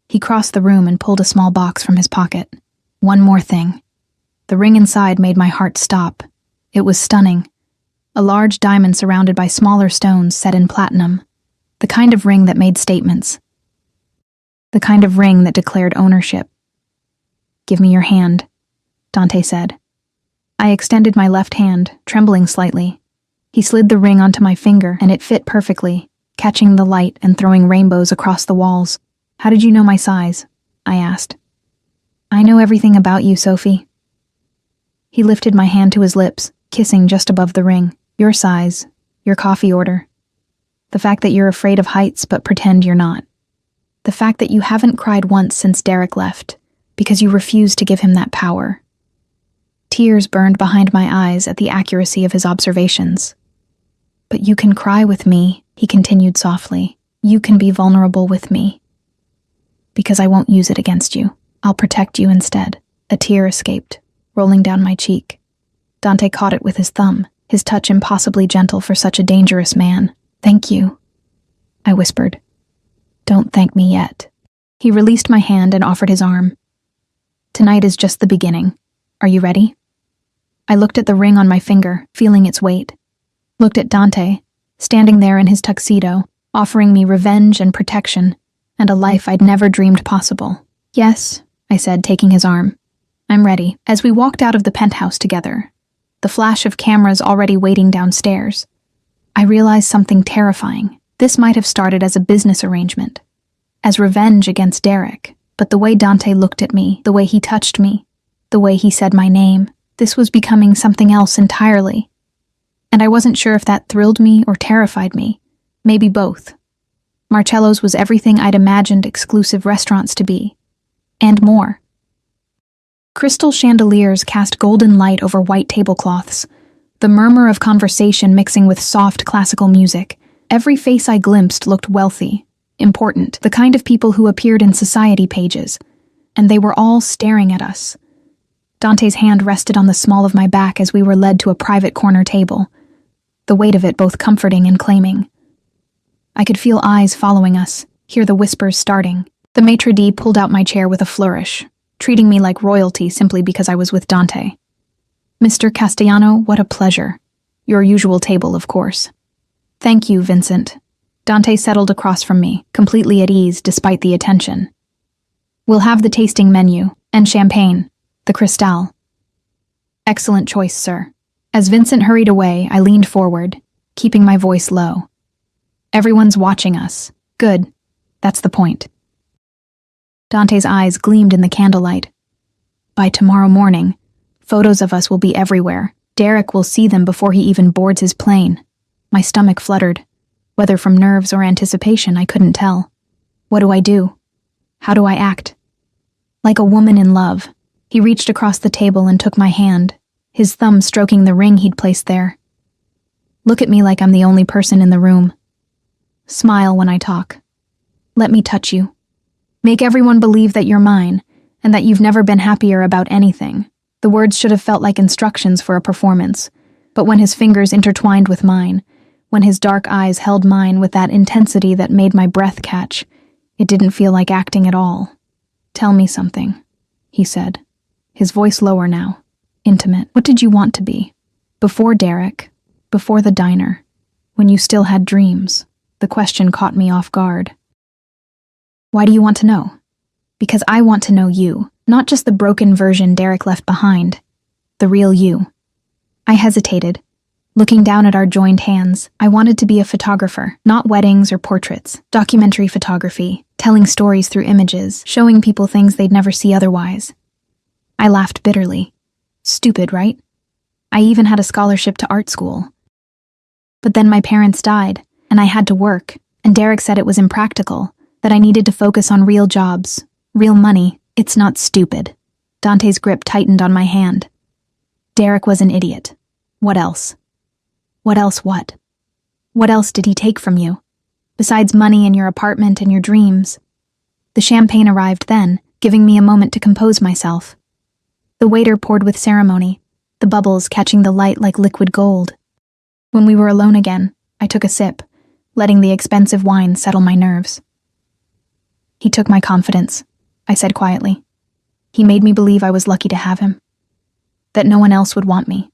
He crossed the room and pulled a small box from his pocket. "One more thing." The ring inside made my heart stop. It was stunning. A large diamond surrounded by smaller stones set in platinum. The kind of ring that made statements. The kind of ring that declared ownership. "Give me your hand," Dante said. I extended my left hand, trembling slightly. He slid the ring onto my finger, and it fit perfectly, catching the light and throwing rainbows across the walls. "How did you know my size?" I asked. "I know everything about you, Sophie." He lifted my hand to his lips, kissing just above the ring. "Your size, your coffee order. The fact that you're afraid of heights but pretend you're not. The fact that you haven't cried once since Derek left, because you refused to give him that power." Tears burned behind my eyes at the accuracy of his observations. "But you can cry with me," he continued softly. "You can be vulnerable with me. Because I won't use it against you. I'll protect you instead." A tear escaped, rolling down my cheek. Dante caught it with his thumb, his touch impossibly gentle for such a dangerous man. "Thank you," I whispered. "Don't thank me yet." He released my hand and offered his arm. "Tonight is just the beginning. Are you ready?" I looked at the ring on my finger, feeling its weight. Looked at Dante, standing there in his tuxedo, offering me revenge and protection, and a life I'd never dreamed possible. "Yes," I said, taking his arm. "I'm ready." As we walked out of the penthouse together, the flash of cameras already waiting downstairs, I realized something terrifying. This might have started as a business arrangement, as revenge against Derek, but the way Dante looked at me, the way he touched me, the way he said my name, this was becoming something else entirely. And I wasn't sure if that thrilled me or terrified me, maybe both. Marcello's was everything I'd imagined exclusive restaurants to be, and more. Crystal chandeliers cast golden light over white tablecloths, the murmur of conversation mixing with soft classical music. Every face I glimpsed looked wealthy, important, the kind of people who appeared in society pages, and they were all staring at us. Dante's hand rested on the small of my back as we were led to a private corner table, the weight of it both comforting and claiming. I could feel eyes following us, hear the whispers starting. The maitre d' pulled out my chair with a flourish, treating me like royalty simply because I was with Dante. "Mr. Castellano, what a pleasure. Your usual table, of course." "Thank you, Vincent." Dante settled across from me, completely at ease despite the attention. "We'll have the tasting menu, and champagne, the Cristal." "Excellent choice, sir." As Vincent hurried away, I leaned forward, keeping my voice low. "Everyone's watching us. Good. That's the point." Dante's eyes gleamed in the candlelight. "By tomorrow morning, photos of us will be everywhere. Derek will see them before he even boards his plane." My stomach fluttered. Whether from nerves or anticipation, I couldn't tell. What do I do? How do I act? Like a woman in love, he reached across the table and took my hand, his thumb stroking the ring he'd placed there. "Look at me like I'm the only person in the room. Smile when I talk. Let me touch you. Make everyone believe that you're mine, and that you've never been happier about anything." The words should have felt like instructions for a performance, but when his fingers intertwined with mine, when his dark eyes held mine with that intensity that made my breath catch, it didn't feel like acting at all. "Tell me something," he said, his voice lower now, intimate. "What did you want to be? Before Derek, before the diner, when you still had dreams?" The question caught me off guard. "Why do you want to know?" "Because I want to know you, not just the broken version Derek left behind, the real you." I hesitated, looking down at our joined hands. I wanted to be a photographer, not weddings or portraits, documentary photography, telling stories through images, showing people things they'd never see otherwise. I laughed bitterly. Stupid, right? I even had a scholarship to art school. But then my parents died, and I had to work, and Derek said it was impractical, that I needed to focus on real jobs, real money. "It's not stupid," Dante's grip tightened on my hand. Derek was an idiot. What else? What else what? What else did he take from you? Besides money and your apartment and your dreams. The champagne arrived then, giving me a moment to compose myself. The waiter poured with ceremony, the bubbles catching the light like liquid gold. When we were alone again, I took a sip, letting the expensive wine settle my nerves. He took my confidence, I said quietly. He made me believe I was lucky to have him. That no one else would want me.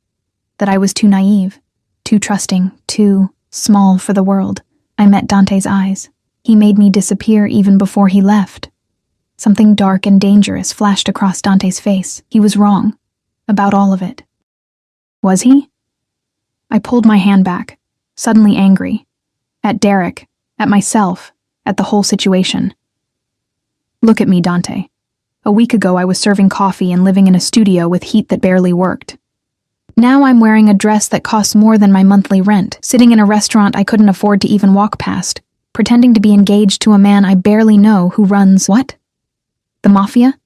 That I was too naive, too trusting, too small for the world. I met Dante's eyes. He made me disappear even before he left. Something dark and dangerous flashed across Dante's face. He was wrong. About all of it. Was he? I pulled my hand back, suddenly angry. At Derek, at myself, at the whole situation. Look at me, Dante. A week ago I was serving coffee and living in a studio with heat that barely worked. Now I'm wearing a dress that costs more than my monthly rent, sitting in a restaurant I couldn't afford to even walk past, pretending to be engaged to a man I barely know who runs what? The mafia?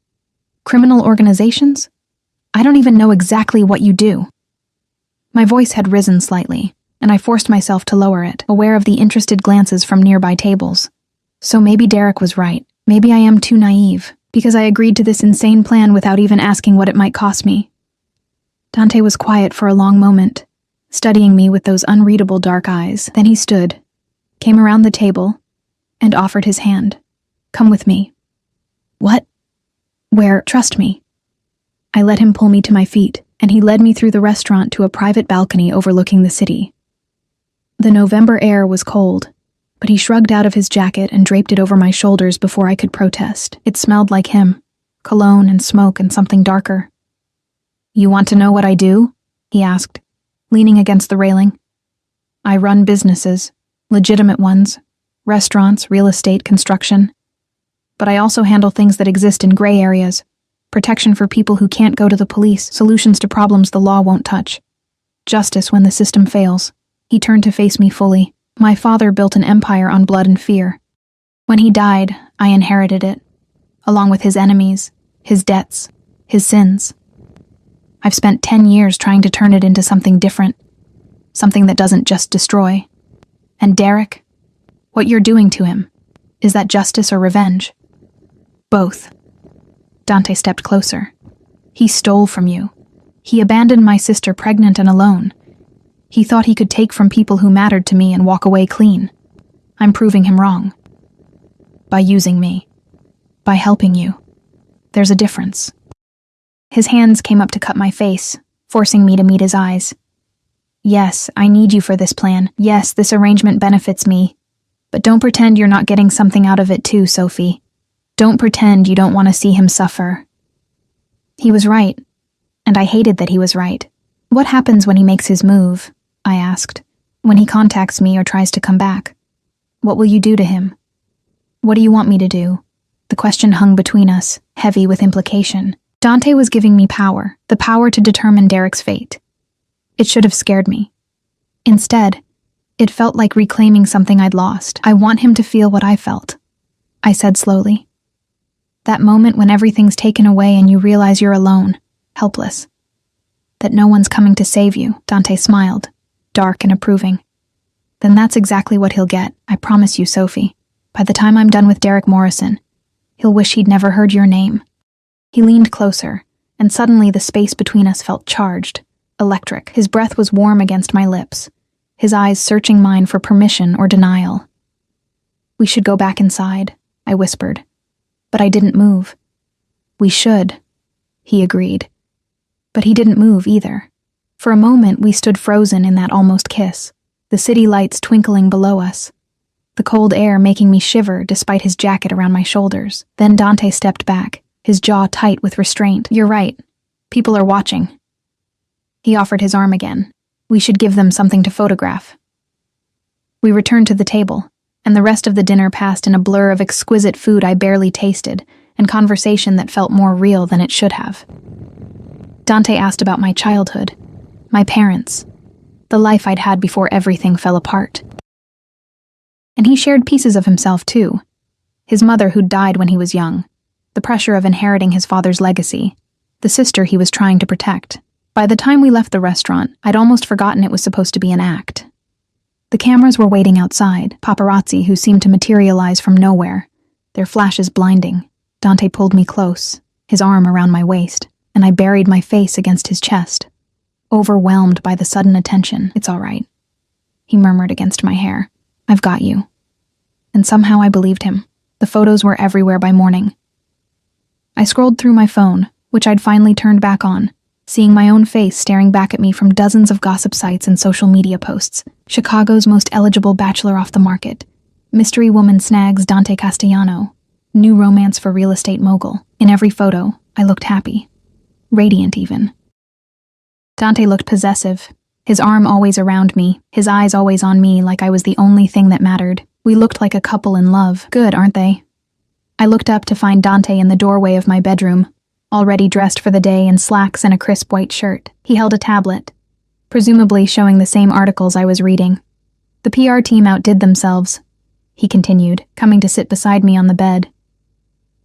Criminal organizations? I don't even know exactly what you do. My voice had risen slightly, and I forced myself to lower it, aware of the interested glances from nearby tables. So maybe Derek was right. Maybe I am too naive, because I agreed to this insane plan without even asking what it might cost me. Dante was quiet for a long moment, studying me with those unreadable dark eyes. Then he stood, came around the table, and offered his hand. Come with me. What? Where? Trust me. I let him pull me to my feet, and he led me through the restaurant to a private balcony overlooking the city. The November air was cold, but he shrugged out of his jacket and draped it over my shoulders before I could protest. It smelled like him, cologne and smoke and something darker. You want to know what I do? He asked, leaning against the railing. I run businesses, legitimate ones, restaurants, real estate, construction. But I also handle things that exist in gray areas, protection for people who can't go to the police, solutions to problems the law won't touch. Justice when the system fails. He turned to face me fully. My father built an empire on blood and fear. When he died, I inherited it, along with his enemies, his debts, his sins. I've spent 10 years trying to turn it into something different, something that doesn't just destroy. And Derek, what you're doing to him, is that justice or revenge? Both. Dante stepped closer. He stole from you. He abandoned my sister pregnant and alone. He thought he could take from people who mattered to me and walk away clean. I'm proving him wrong. By using me. By helping you. There's a difference. His hands came up to cut my face, forcing me to meet his eyes. Yes, I need you for this plan. Yes, this arrangement benefits me. But don't pretend you're not getting something out of it too, Sophie. Don't pretend you don't want to see him suffer. He was right, and I hated that he was right. What happens when he makes his move? I asked. When he contacts me or tries to come back? What will you do to him? What do you want me to do? The question hung between us, heavy with implication. Dante was giving me power, the power to determine Derek's fate. It should have scared me. Instead, it felt like reclaiming something I'd lost. I want him to feel what I felt, I said slowly. That moment when everything's taken away and you realize you're alone, helpless. That no one's coming to save you, Dante smiled, dark and approving. Then that's exactly what he'll get, I promise you, Sophie. By the time I'm done with Derek Morrison, he'll wish he'd never heard your name. He leaned closer, and suddenly the space between us felt charged, electric. His breath was warm against my lips, his eyes searching mine for permission or denial. We should go back inside, I whispered, but I didn't move. We should, he agreed. But he didn't move either. For a moment we stood frozen in that almost kiss, the city lights twinkling below us, the cold air making me shiver despite his jacket around my shoulders. Then Dante stepped back, his jaw tight with restraint. You're right. People are watching. He offered his arm again. We should give them something to photograph. We returned to the table, and the rest of the dinner passed in a blur of exquisite food I barely tasted, and conversation that felt more real than it should have. Dante asked about my childhood, my parents, the life I'd had before everything fell apart. And he shared pieces of himself too. His mother who'd died when he was young, the pressure of inheriting his father's legacy, the sister he was trying to protect. By the time we left the restaurant, I'd almost forgotten it was supposed to be an act. The cameras were waiting outside, paparazzi who seemed to materialize from nowhere, their flashes blinding. Dante pulled me close, his arm around my waist, and I buried my face against his chest, overwhelmed by the sudden attention. "It's all right," he murmured against my hair. "I've got you." And somehow I believed him. The photos were everywhere by morning. I scrolled through my phone, which I'd finally turned back on, seeing my own face staring back at me from dozens of gossip sites and social media posts. Chicago's most eligible bachelor off the market. Mystery woman snags Dante Castellano. New romance for real estate mogul. In every photo, I looked happy. Radiant, even. Dante looked possessive, his arm always around me, his eyes always on me like I was the only thing that mattered. We looked like a couple in love. Good, aren't they? I looked up to find Dante in the doorway of my bedroom, already dressed for the day in slacks and a crisp white shirt. He held a tablet, presumably showing the same articles I was reading. "The PR team outdid themselves," he continued, coming to sit beside me on the bed.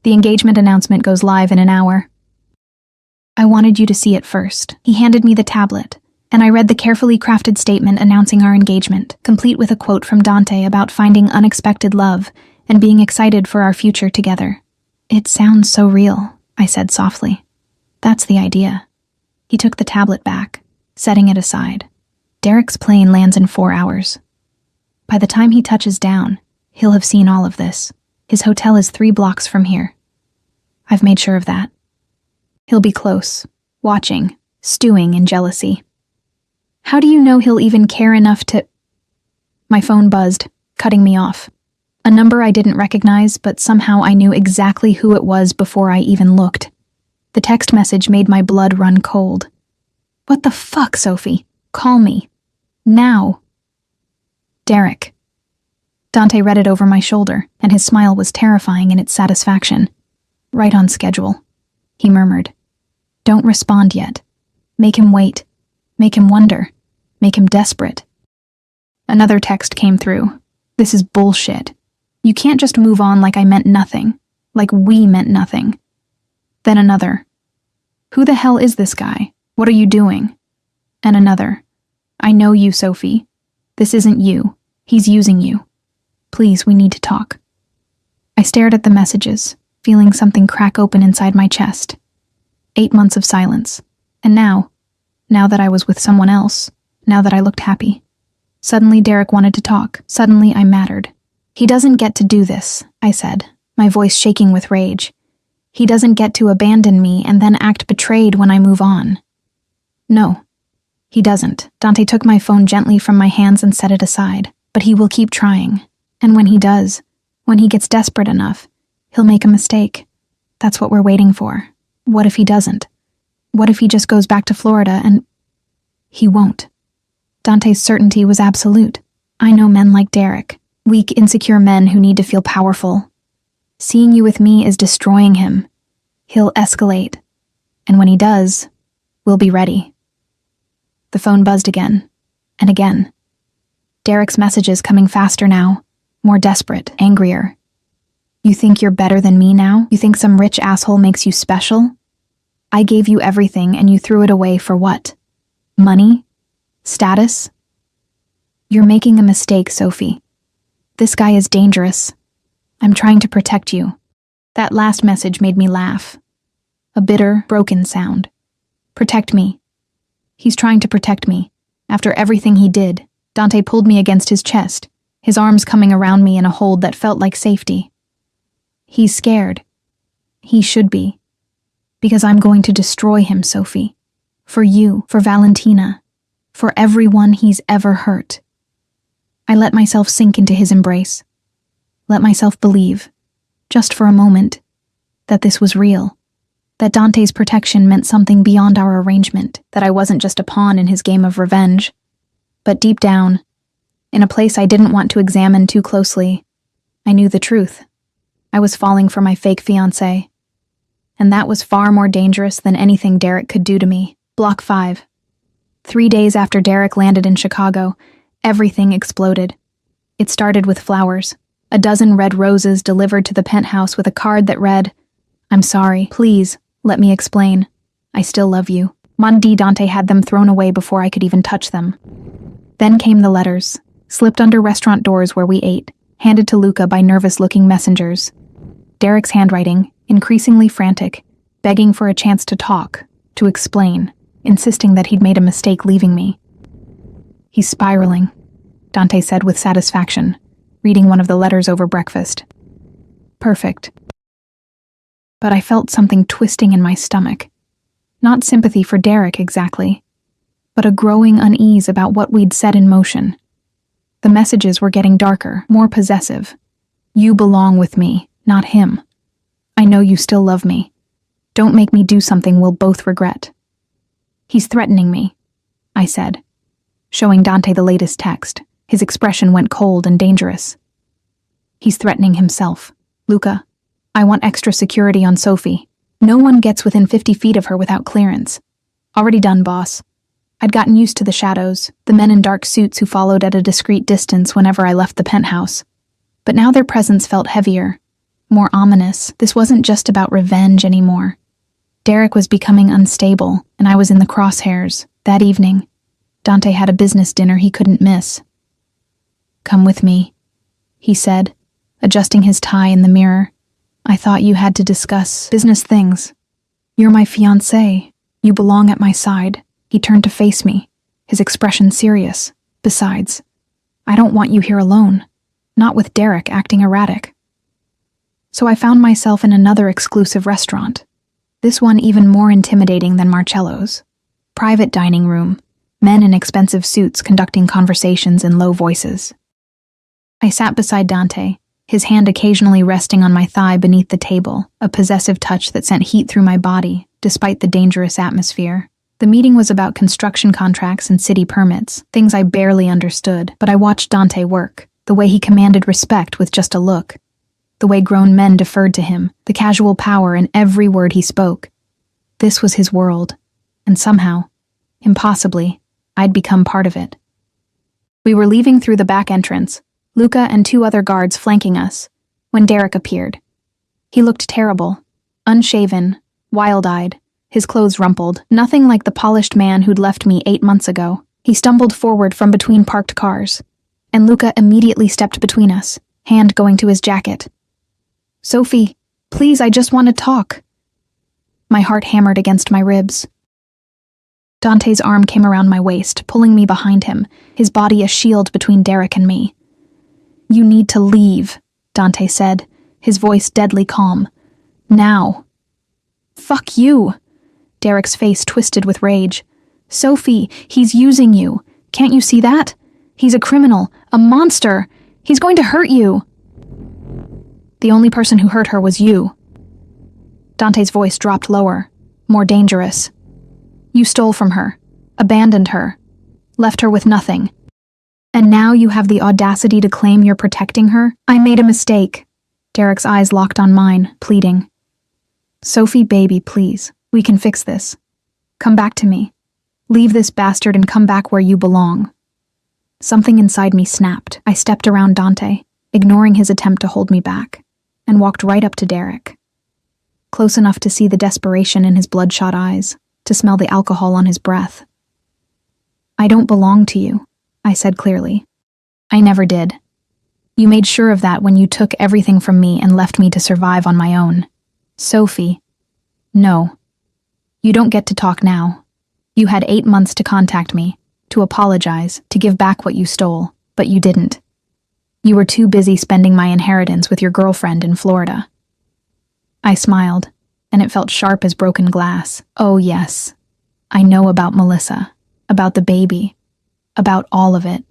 "The engagement announcement goes live in an hour. I wanted you to see it first." He handed me the tablet, and I read the carefully crafted statement announcing our engagement, complete with a quote from Dante about finding unexpected love and being excited for our future together. "It sounds so real," I said softly. "That's the idea." He took the tablet back, setting it aside. "Derek's plane lands in 4 hours. By the time he touches down, he'll have seen all of this. His hotel is 3 blocks from here. I've made sure of that. He'll be close, watching, stewing in jealousy. How do you know he'll even care enough to—" My phone buzzed, cutting me off. A number I didn't recognize, but somehow I knew exactly who it was before I even looked. The text message made my blood run cold. "What the fuck, Sophie? Call me. Now." "Derek." Dante read it over my shoulder, and his smile was terrifying in its satisfaction. "Right on schedule," he murmured. "Don't respond yet. Make him wait. Make him wonder. Make him desperate." Another text came through. "This is bullshit. You can't just move on like I meant nothing. Like we meant nothing." Then another. "Who the hell is this guy? What are you doing?" And another. "I know you, Sophie. This isn't you. He's using you. Please, we need to talk." I stared at the messages, feeling something crack open inside my chest. 8 months of silence. And now that I was with someone else, now that I looked happy, suddenly Derek wanted to talk. Suddenly I mattered. "He doesn't get to do this," I said, my voice shaking with rage. "He doesn't get to abandon me and then act betrayed when I move on. No, he doesn't." Dante took my phone gently from my hands and set it aside. "But he will keep trying. And when he does, when he gets desperate enough, he'll make a mistake. That's what we're waiting for. What if he doesn't? What if he just goes back to Florida and—" "He won't." Dante's certainty was absolute. "I know men like Derek. Weak, insecure men who need to feel powerful. Seeing you with me is destroying him. He'll escalate. And when he does, we'll be ready." The phone buzzed again, and again. Derek's messages coming faster now, more desperate, angrier. "You think you're better than me now? You think some rich asshole makes you special? I gave you everything and you threw it away for what? Money? Status? You're making a mistake, Sophie. This guy is dangerous. I'm trying to protect you." That last message made me laugh. A bitter, broken sound. Protect me. He's trying to protect me. After everything he did, Dante pulled me against his chest, his arms coming around me in a hold that felt like safety. He's scared. He should be. Because I'm going to destroy him, Sophie. For you, for Valentina, for everyone he's ever hurt. I let myself sink into his embrace. Let myself believe, just for a moment, that this was real. That Dante's protection meant something beyond our arrangement, that I wasn't just a pawn in his game of revenge. But deep down, in a place I didn't want to examine too closely, I knew the truth. I was falling for my fake fiancé. And that was far more dangerous than anything Derek could do to me. Block 5. 3 days after Derek landed in Chicago, everything exploded. It started with flowers. A dozen red roses delivered to the penthouse with a card that read, "I'm sorry, please, let me explain." I still love you. Mondi Dante had them thrown away before I could even touch them. Then came the letters, slipped under restaurant doors where we ate, handed to Luca by nervous-looking messengers. Derek's handwriting, increasingly frantic, begging for a chance to talk, to explain, insisting that he'd made a mistake leaving me. He's spiraling, Dante said with satisfaction, reading one of the letters over breakfast. Perfect. But I felt something twisting in my stomach. Not sympathy for Derek exactly, but a growing unease about what we'd set in motion. The messages were getting darker, more possessive. You belong with me, not him. I know you still love me. Don't make me do something we'll both regret. He's threatening me, I said, showing Dante the latest text. His expression went cold and dangerous. He's threatening himself. Luca, I want extra security on Sophie. No one gets within 50 feet of her without clearance. Already done, boss. I'd gotten used to the shadows, the men in dark suits who followed at a discreet distance whenever I left the penthouse. But now their presence felt heavier, more ominous. This wasn't just about revenge anymore. Derek was becoming unstable, and I was in the crosshairs. That evening, Dante had a business dinner he couldn't miss. Come with me, he said, adjusting his tie in the mirror. I thought you had to discuss business things. You're my fiancé. You belong at my side. He turned to face me, his expression serious. Besides, I don't want you here alone, not with Derek acting erratic. So I found myself in another exclusive restaurant, this one even more intimidating than Marcello's. Private dining room, men in expensive suits conducting conversations in low voices. I sat beside Dante, his hand occasionally resting on my thigh beneath the table, a possessive touch that sent heat through my body, despite the dangerous atmosphere. The meeting was about construction contracts and city permits, things I barely understood, but I watched Dante work, the way he commanded respect with just a look, the way grown men deferred to him, the casual power in every word he spoke. This was his world, and somehow, impossibly, I'd become part of it. We were leaving through the back entrance, Luca and 2 other guards flanking us, when Derek appeared. He looked terrible, unshaven, wild-eyed, his clothes rumpled, nothing like the polished man who'd left me 8 months ago. He stumbled forward from between parked cars, and Luca immediately stepped between us, hand going to his jacket. Sophie, please, I just want to talk. My heart hammered against my ribs. Dante's arm came around my waist, pulling me behind him, his body a shield between Derek and me. You need to leave, Dante said, his voice deadly calm. Now. Fuck you. Derek's face twisted with rage. Sophie, he's using you. Can't you see that? He's a criminal, a monster. He's going to hurt you. The only person who hurt her was you. Dante's voice dropped lower, more dangerous. You stole from her, abandoned her, left her with nothing. And now you have the audacity to claim you're protecting her? I made a mistake. Derek's eyes locked on mine, pleading. Sophie, baby, please. We can fix this. Come back to me. Leave this bastard and come back where you belong. Something inside me snapped. I stepped around Dante, ignoring his attempt to hold me back, and walked right up to Derek. Close enough to see the desperation in his bloodshot eyes, to smell the alcohol on his breath. I don't belong to you, I said clearly. I never did. You made sure of that when you took everything from me and left me to survive on my own. Sophie. No. You don't get to talk now. You had 8 months to contact me, to apologize, to give back what you stole, but you didn't. You were too busy spending my inheritance with your girlfriend in Florida. I smiled, and it felt sharp as broken glass. Oh yes, I know about Melissa, about the baby, about all of it.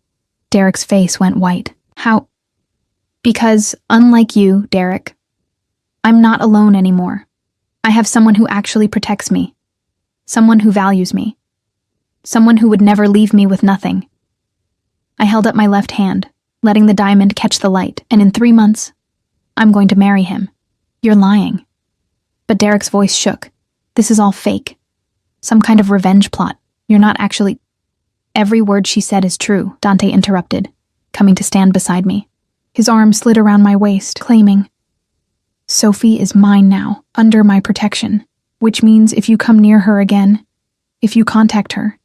Derek's face went white. How? Because, unlike you, Derek, I'm not alone anymore. I have someone who actually protects me. Someone who values me. Someone who would never leave me with nothing. I held up my left hand, letting the diamond catch the light, and in 3 months, I'm going to marry him. You're lying. But Derek's voice shook. This is all fake. Some kind of revenge plot. You're not actually... Every word she said is true, Dante interrupted, coming to stand beside me. His arm slid around my waist, claiming, Sophie is mine now, under my protection. which means if you come near her again, if you contact her,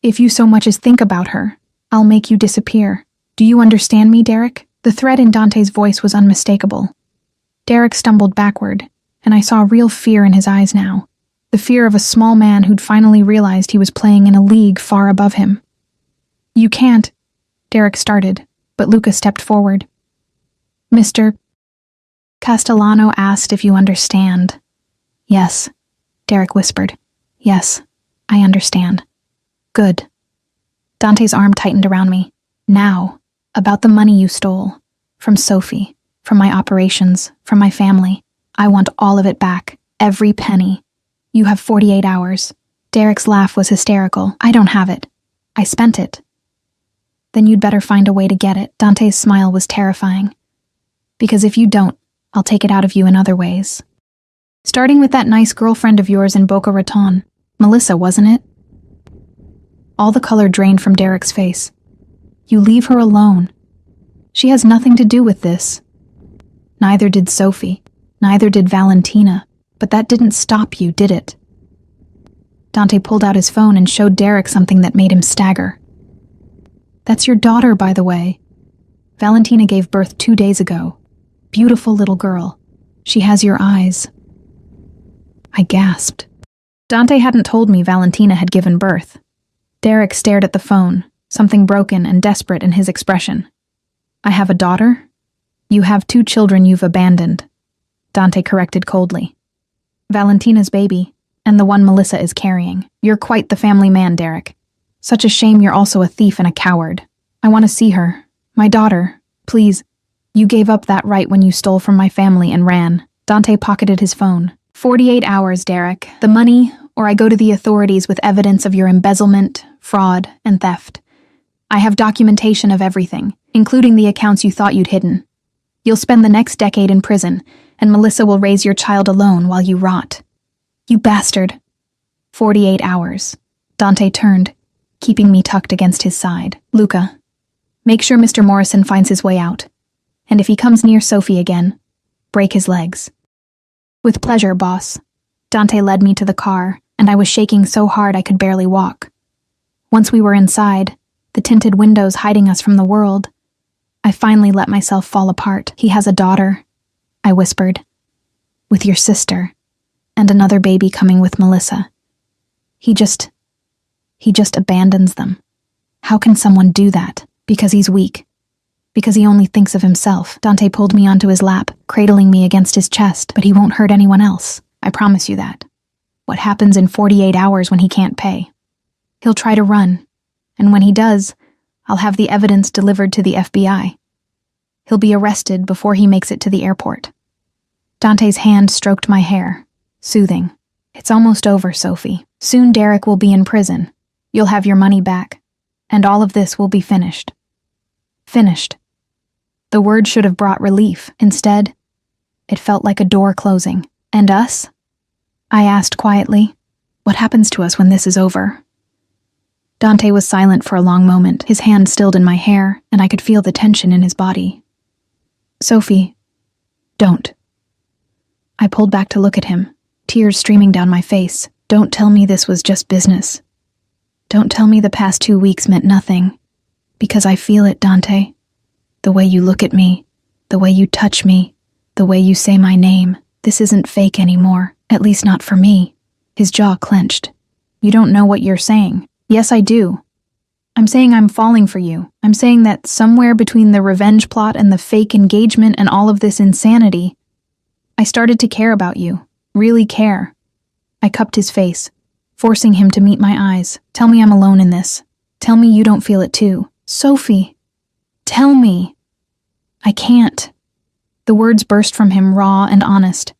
if you so much as think about her, I'll make you disappear. Do you understand me, Derek? The threat in Dante's voice was unmistakable. Derek stumbled backward, and I saw real fear in his eyes now. The fear of a small man who'd finally realized he was playing in a league far above him. You can't, Derek started, but Luca stepped forward. Mr. Castellano asked if you understand. Yes, Derek whispered. Yes, I understand. Good. Dante's arm tightened around me. Now, about the money you stole. From Sophie, from my operations, from my family. I want all of it back. Every penny. You have 48 hours. Derek's laugh was hysterical. I don't have it. I spent it. Then you'd better find a way to get it. Dante's smile was terrifying. Because if you don't, I'll take it out of you in other ways. Starting with that nice girlfriend of yours in Boca Raton. Melissa, wasn't it? All the color drained from Derek's face. You leave her alone. She has nothing to do with this. Neither did Sophie. Neither did Valentina. But that didn't stop you, did it? Dante pulled out his phone and showed Derek something that made him stagger. That's your daughter, by the way. Valentina gave birth 2 days ago. Beautiful little girl. She has your eyes. I gasped. Dante hadn't told me Valentina had given birth. Derek stared at the phone, something broken and desperate in his expression. I have a daughter? You have 2 children you've abandoned, Dante corrected coldly. Valentina's baby, and the one Melissa is carrying. You're quite the family man, Derek. Such a shame you're also a thief and a coward. I want to see her. My daughter. Please. You gave up that right when you stole from my family and ran. Dante pocketed his phone. 48 hours, Derek. The money, or I go to the authorities with evidence of your embezzlement, fraud, and theft. I have documentation of everything, including the accounts you thought you'd hidden. You'll spend the next decade in prison, and Melissa will raise your child alone while you rot. You bastard. 48 hours. Dante turned, keeping me tucked against his side. Luca, make sure Mr. Morrison finds his way out. And if he comes near Sophie again, break his legs. With pleasure, boss. Dante led me to the car, and I was shaking so hard I could barely walk. Once we were inside, the tinted windows hiding us from the world, I finally let myself fall apart. He has a daughter, I whispered. With your sister, and another baby coming with Melissa. He just abandons them. How can someone do that? Because he's weak. Because he only thinks of himself. Dante pulled me onto his lap, cradling me against his chest, but he won't hurt anyone else. I promise you that. What happens in 48 hours when he can't pay? He'll try to run, and when he does, I'll have the evidence delivered to the FBI. He'll be arrested before he makes it to the airport. Dante's hand stroked my hair, soothing. It's almost over, Sophie. Soon Derek will be in prison. You'll have your money back, and all of this will be finished. Finished. The word should have brought relief. Instead, it felt like a door closing. And us? I asked quietly. What happens to us when this is over? Dante was silent for a long moment, his hand stilled in my hair, and I could feel the tension in his body. Sophie, don't. I pulled back to look at him, tears streaming down my face. Don't tell me this was just business. Don't tell me the past 2 weeks meant nothing. Because I feel it, Dante. The way you look at me, the way you touch me, the way you say my name. This isn't fake anymore, at least not for me. His jaw clenched. You don't know what you're saying. Yes, I do. I'm saying I'm falling for you. I'm saying that somewhere between the revenge plot and the fake engagement and all of this insanity, I started to care about you. Really care. I cupped his face, forcing him to meet my eyes. Tell me I'm alone in this. Tell me you don't feel it too. Sophie, tell me. I can't. The words burst from him raw and honest.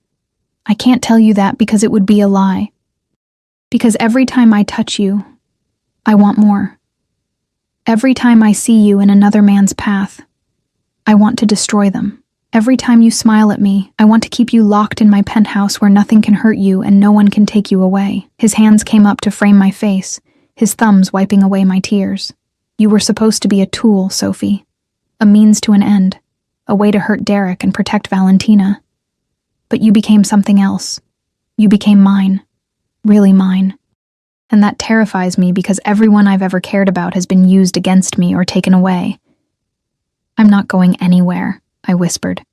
I can't tell you that because it would be a lie. Because every time I touch you, I want more. Every time I see you in another man's path, I want to destroy them. Every time you smile at me, I want to keep you locked in my penthouse where nothing can hurt you and no one can take you away. His hands came up to frame my face, his thumbs wiping away my tears. You were supposed to be a tool, Sophie. A means to an end. A way to hurt Derek and protect Valentina. But you became something else. You became mine. really mine. And that terrifies me because everyone I've ever cared about has been used against me or taken away. I'm not going anywhere, I whispered.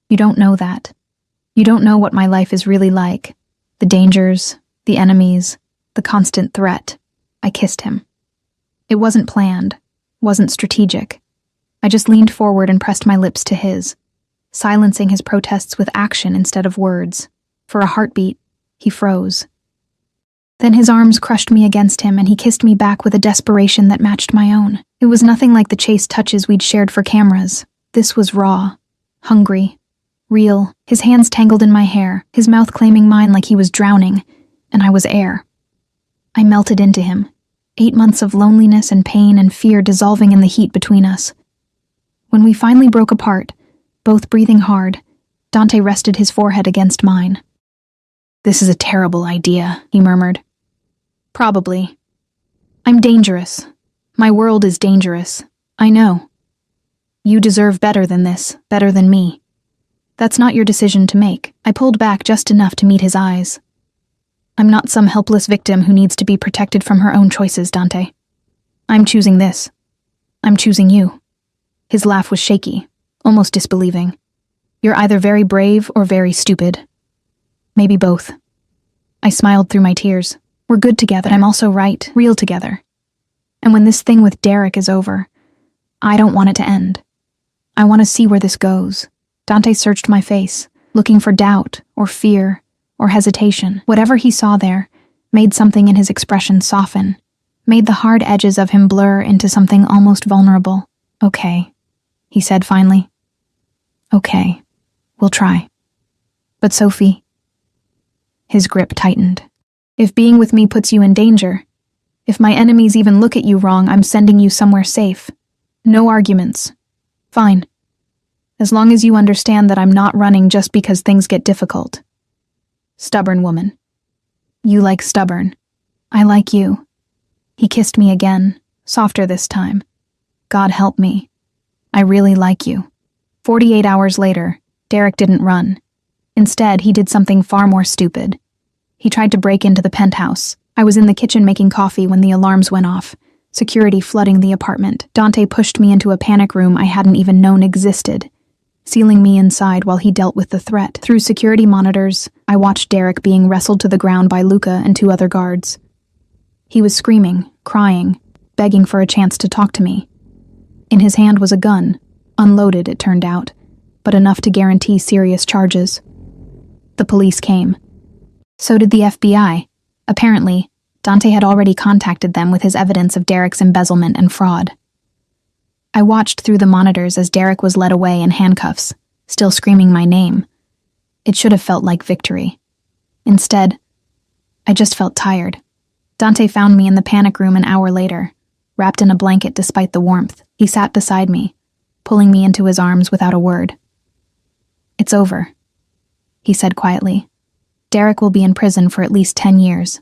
You don't know that. You don't know what my life is really like. The dangers, the enemies, the constant threat. I kissed him. It wasn't planned, wasn't strategic. I just leaned forward and pressed my lips to his, silencing his protests with action instead of words. For a heartbeat, he froze. Then his arms crushed me against him and he kissed me back with a desperation that matched my own. It was nothing like the chaste touches we'd shared for cameras. This was raw, hungry, real, his hands tangled in my hair, his mouth claiming mine like he was drowning, and I was air. I melted into him, 8 months of loneliness and pain and fear dissolving in the heat between us. When we finally broke apart, both breathing hard, Dante rested his forehead against mine. "This is a terrible idea," he murmured. "Probably. I'm dangerous. My world is dangerous. I know. You deserve better than this, better than me. That's not your decision to make." I pulled back just enough to meet his eyes. "I'm not some helpless victim who needs to be protected from her own choices, Dante. I'm choosing this. I'm choosing you." His laugh was shaky, almost disbelieving. "You're either very brave or very stupid. Maybe both." I smiled through my tears. "We're good together. I'm also right, real together. And when this thing with Derek is over, I don't want it to end. I want to see where this goes." Dante searched my face, looking for doubt or fear or hesitation. Whatever he saw there made something in his expression soften, made the hard edges of him blur into something almost vulnerable. "Okay," he said finally. "Okay, we'll try. But Sophie..." His grip tightened. "If being with me puts you in danger, if my enemies even look at you wrong, I'm sending you somewhere safe. No arguments. Fine. As long as you understand that I'm not running just because things get difficult." Stubborn woman. "You like stubborn. I like you." He kissed me again, softer this time. "God help me. I really like you." 48 hours later, Derek didn't run. Instead, he did something far more stupid. He tried to break into the penthouse. I was in the kitchen making coffee when the alarms went off, security flooding the apartment. Dante pushed me into a panic room I hadn't even known existed, sealing me inside while he dealt with the threat. Through security monitors, I watched Derek being wrestled to the ground by Luca and 2 other guards. He was screaming, crying, begging for a chance to talk to me. In his hand was a gun, unloaded it turned out, but enough to guarantee serious charges. The police came. So did the FBI. Apparently, Dante had already contacted them with his evidence of Derek's embezzlement and fraud. I watched through the monitors as Derek was led away in handcuffs, still screaming my name. It should have felt like victory. Instead, I just felt tired. Dante found me in the panic room an hour later, wrapped in a blanket despite the warmth. He sat beside me, pulling me into his arms without a word. "It's over," he said quietly. "Derek will be in prison for at least 10 years.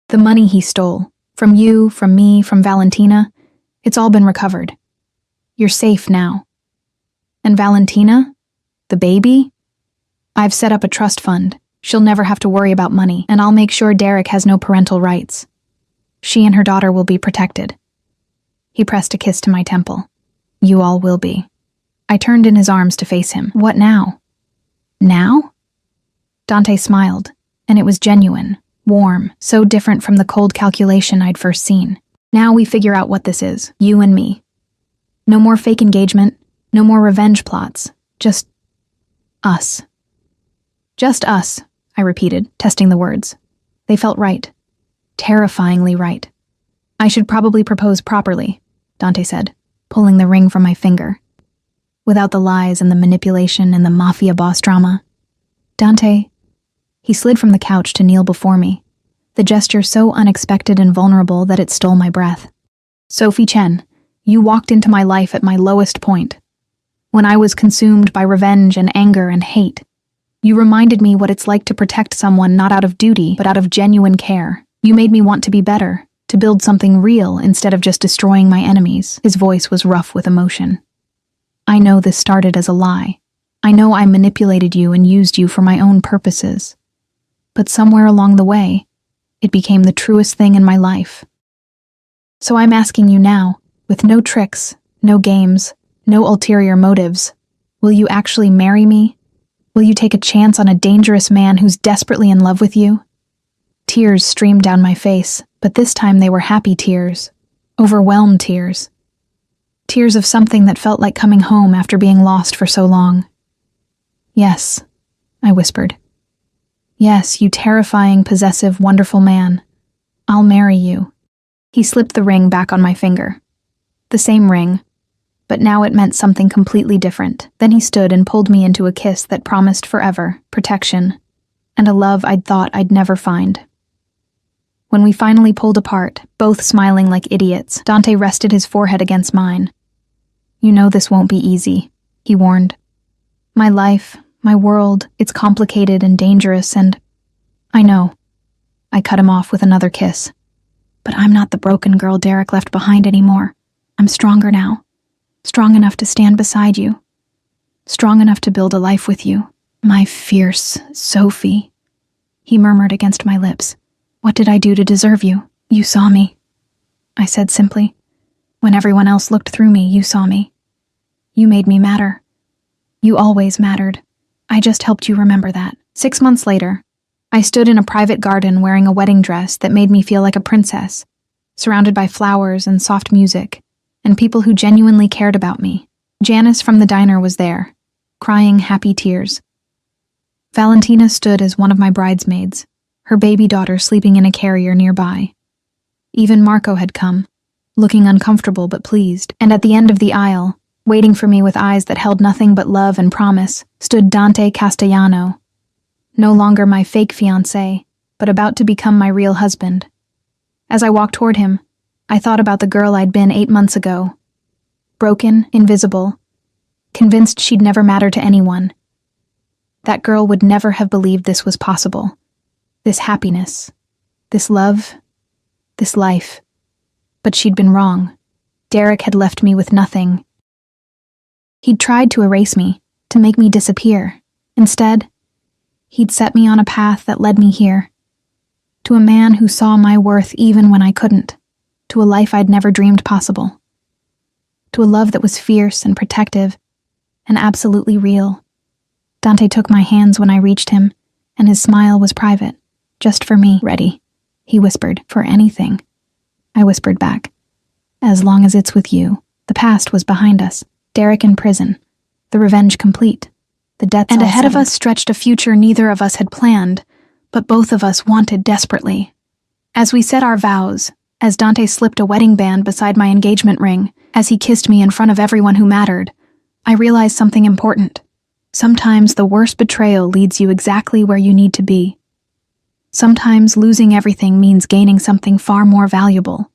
The money he stole, from you, from me, from Valentina, it's all been recovered. You're safe now. And Valentina? The baby? I've set up a trust fund. She'll never have to worry about money, and I'll make sure Derek has no parental rights. She and her daughter will be protected." He pressed a kiss to my temple. "You all will be." I turned in his arms to face him. "What now?" "Now?" Dante smiled, and it was genuine, warm, so different from the cold calculation I'd first seen. "Now we figure out what this is, you and me. No more fake engagement, no more revenge plots, just us." "Just us," I repeated, testing the words. They felt right. Terrifyingly right. "I should probably propose properly," Dante said, pulling the ring from my finger. "Without the lies and the manipulation and the mafia boss drama." "Dante..." He slid from the couch to kneel before me, the gesture so unexpected and vulnerable that it stole my breath. "Sophie Chen, you walked into my life at my lowest point. When I was consumed by revenge and anger and hate, you reminded me what it's like to protect someone not out of duty, but out of genuine care. You made me want to be better, to build something real instead of just destroying my enemies." His voice was rough with emotion. "I know this started as a lie. I know I manipulated you and used you for my own purposes. But somewhere along the way, It became the truest thing in my life. So I'm asking you now, with no tricks, no games, no ulterior motives, will you actually marry me? Will you take a chance on a dangerous man who's desperately in love with you? Tears streamed down my face, but this time they were happy tears, overwhelmed tears. Tears of something that felt like coming home after being lost for so long. Yes, I whispered. Yes, you terrifying, possessive, wonderful man. I'll marry you. He slipped the ring back on my finger. The same ring, but now it meant something completely different. Then he stood and pulled me into a kiss that promised forever, protection, and a love I'd thought I'd never find. When we finally pulled apart, both smiling like idiots, Dante rested his forehead against mine. You know this won't be easy, he warned. My life, my world, it's complicated and dangerous and... I know. I cut him off with another kiss. But I'm not the broken girl Derek left behind anymore. I'm stronger now. Strong enough to stand beside you. Strong enough to build a life with you. My fierce Sophie. He murmured against my lips. What did I do to deserve you? You saw me. I said simply. When everyone else looked through me, you saw me. You made me matter. You always mattered. I just helped you remember that. 6 months later, I stood in a private garden wearing a wedding dress that made me feel like a princess, surrounded by flowers and soft music, and people who genuinely cared about me. Janice from the diner was there, crying happy tears. Valentina stood as one of my bridesmaids, her baby daughter sleeping in a carrier nearby. Even Marco had come, looking uncomfortable but pleased, and at the end of the aisle, waiting for me with eyes that held nothing but love and promise, stood Dante Castellano, no longer my fake fiancé, but about to become my real husband. As I walked toward him, I thought about the girl I'd been 8 months ago. Broken, invisible, convinced she'd never matter to anyone. That girl would never have believed this was possible. This happiness, this love, this life. But she'd been wrong. Derek had left me with nothing. He'd tried to erase me, to make me disappear. Instead, he'd set me on a path that led me here. To a man who saw my worth even when I couldn't. To a life I'd never dreamed possible. To a love that was fierce and protective and absolutely real. Dante took my hands when I reached him, and his smile was private. Just for me. Ready, he whispered. For anything. I whispered back. As long as it's with you. The past was behind us. Derek in prison. The revenge complete. The debts and ahead of us stretched a future neither of us had planned, but both of us wanted desperately. As we said our vows, as Dante slipped a wedding band beside my engagement ring, as he kissed me in front of everyone who mattered, I realized something important. Sometimes the worst betrayal leads you exactly where you need to be. Sometimes losing everything means gaining something far more valuable.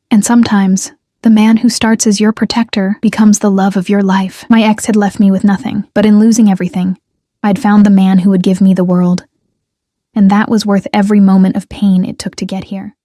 And sometimes, the man who starts as your protector becomes the love of your life. My ex had left me with nothing, but in losing everything, I'd found the man who would give me the world. And that was worth every moment of pain it took to get here.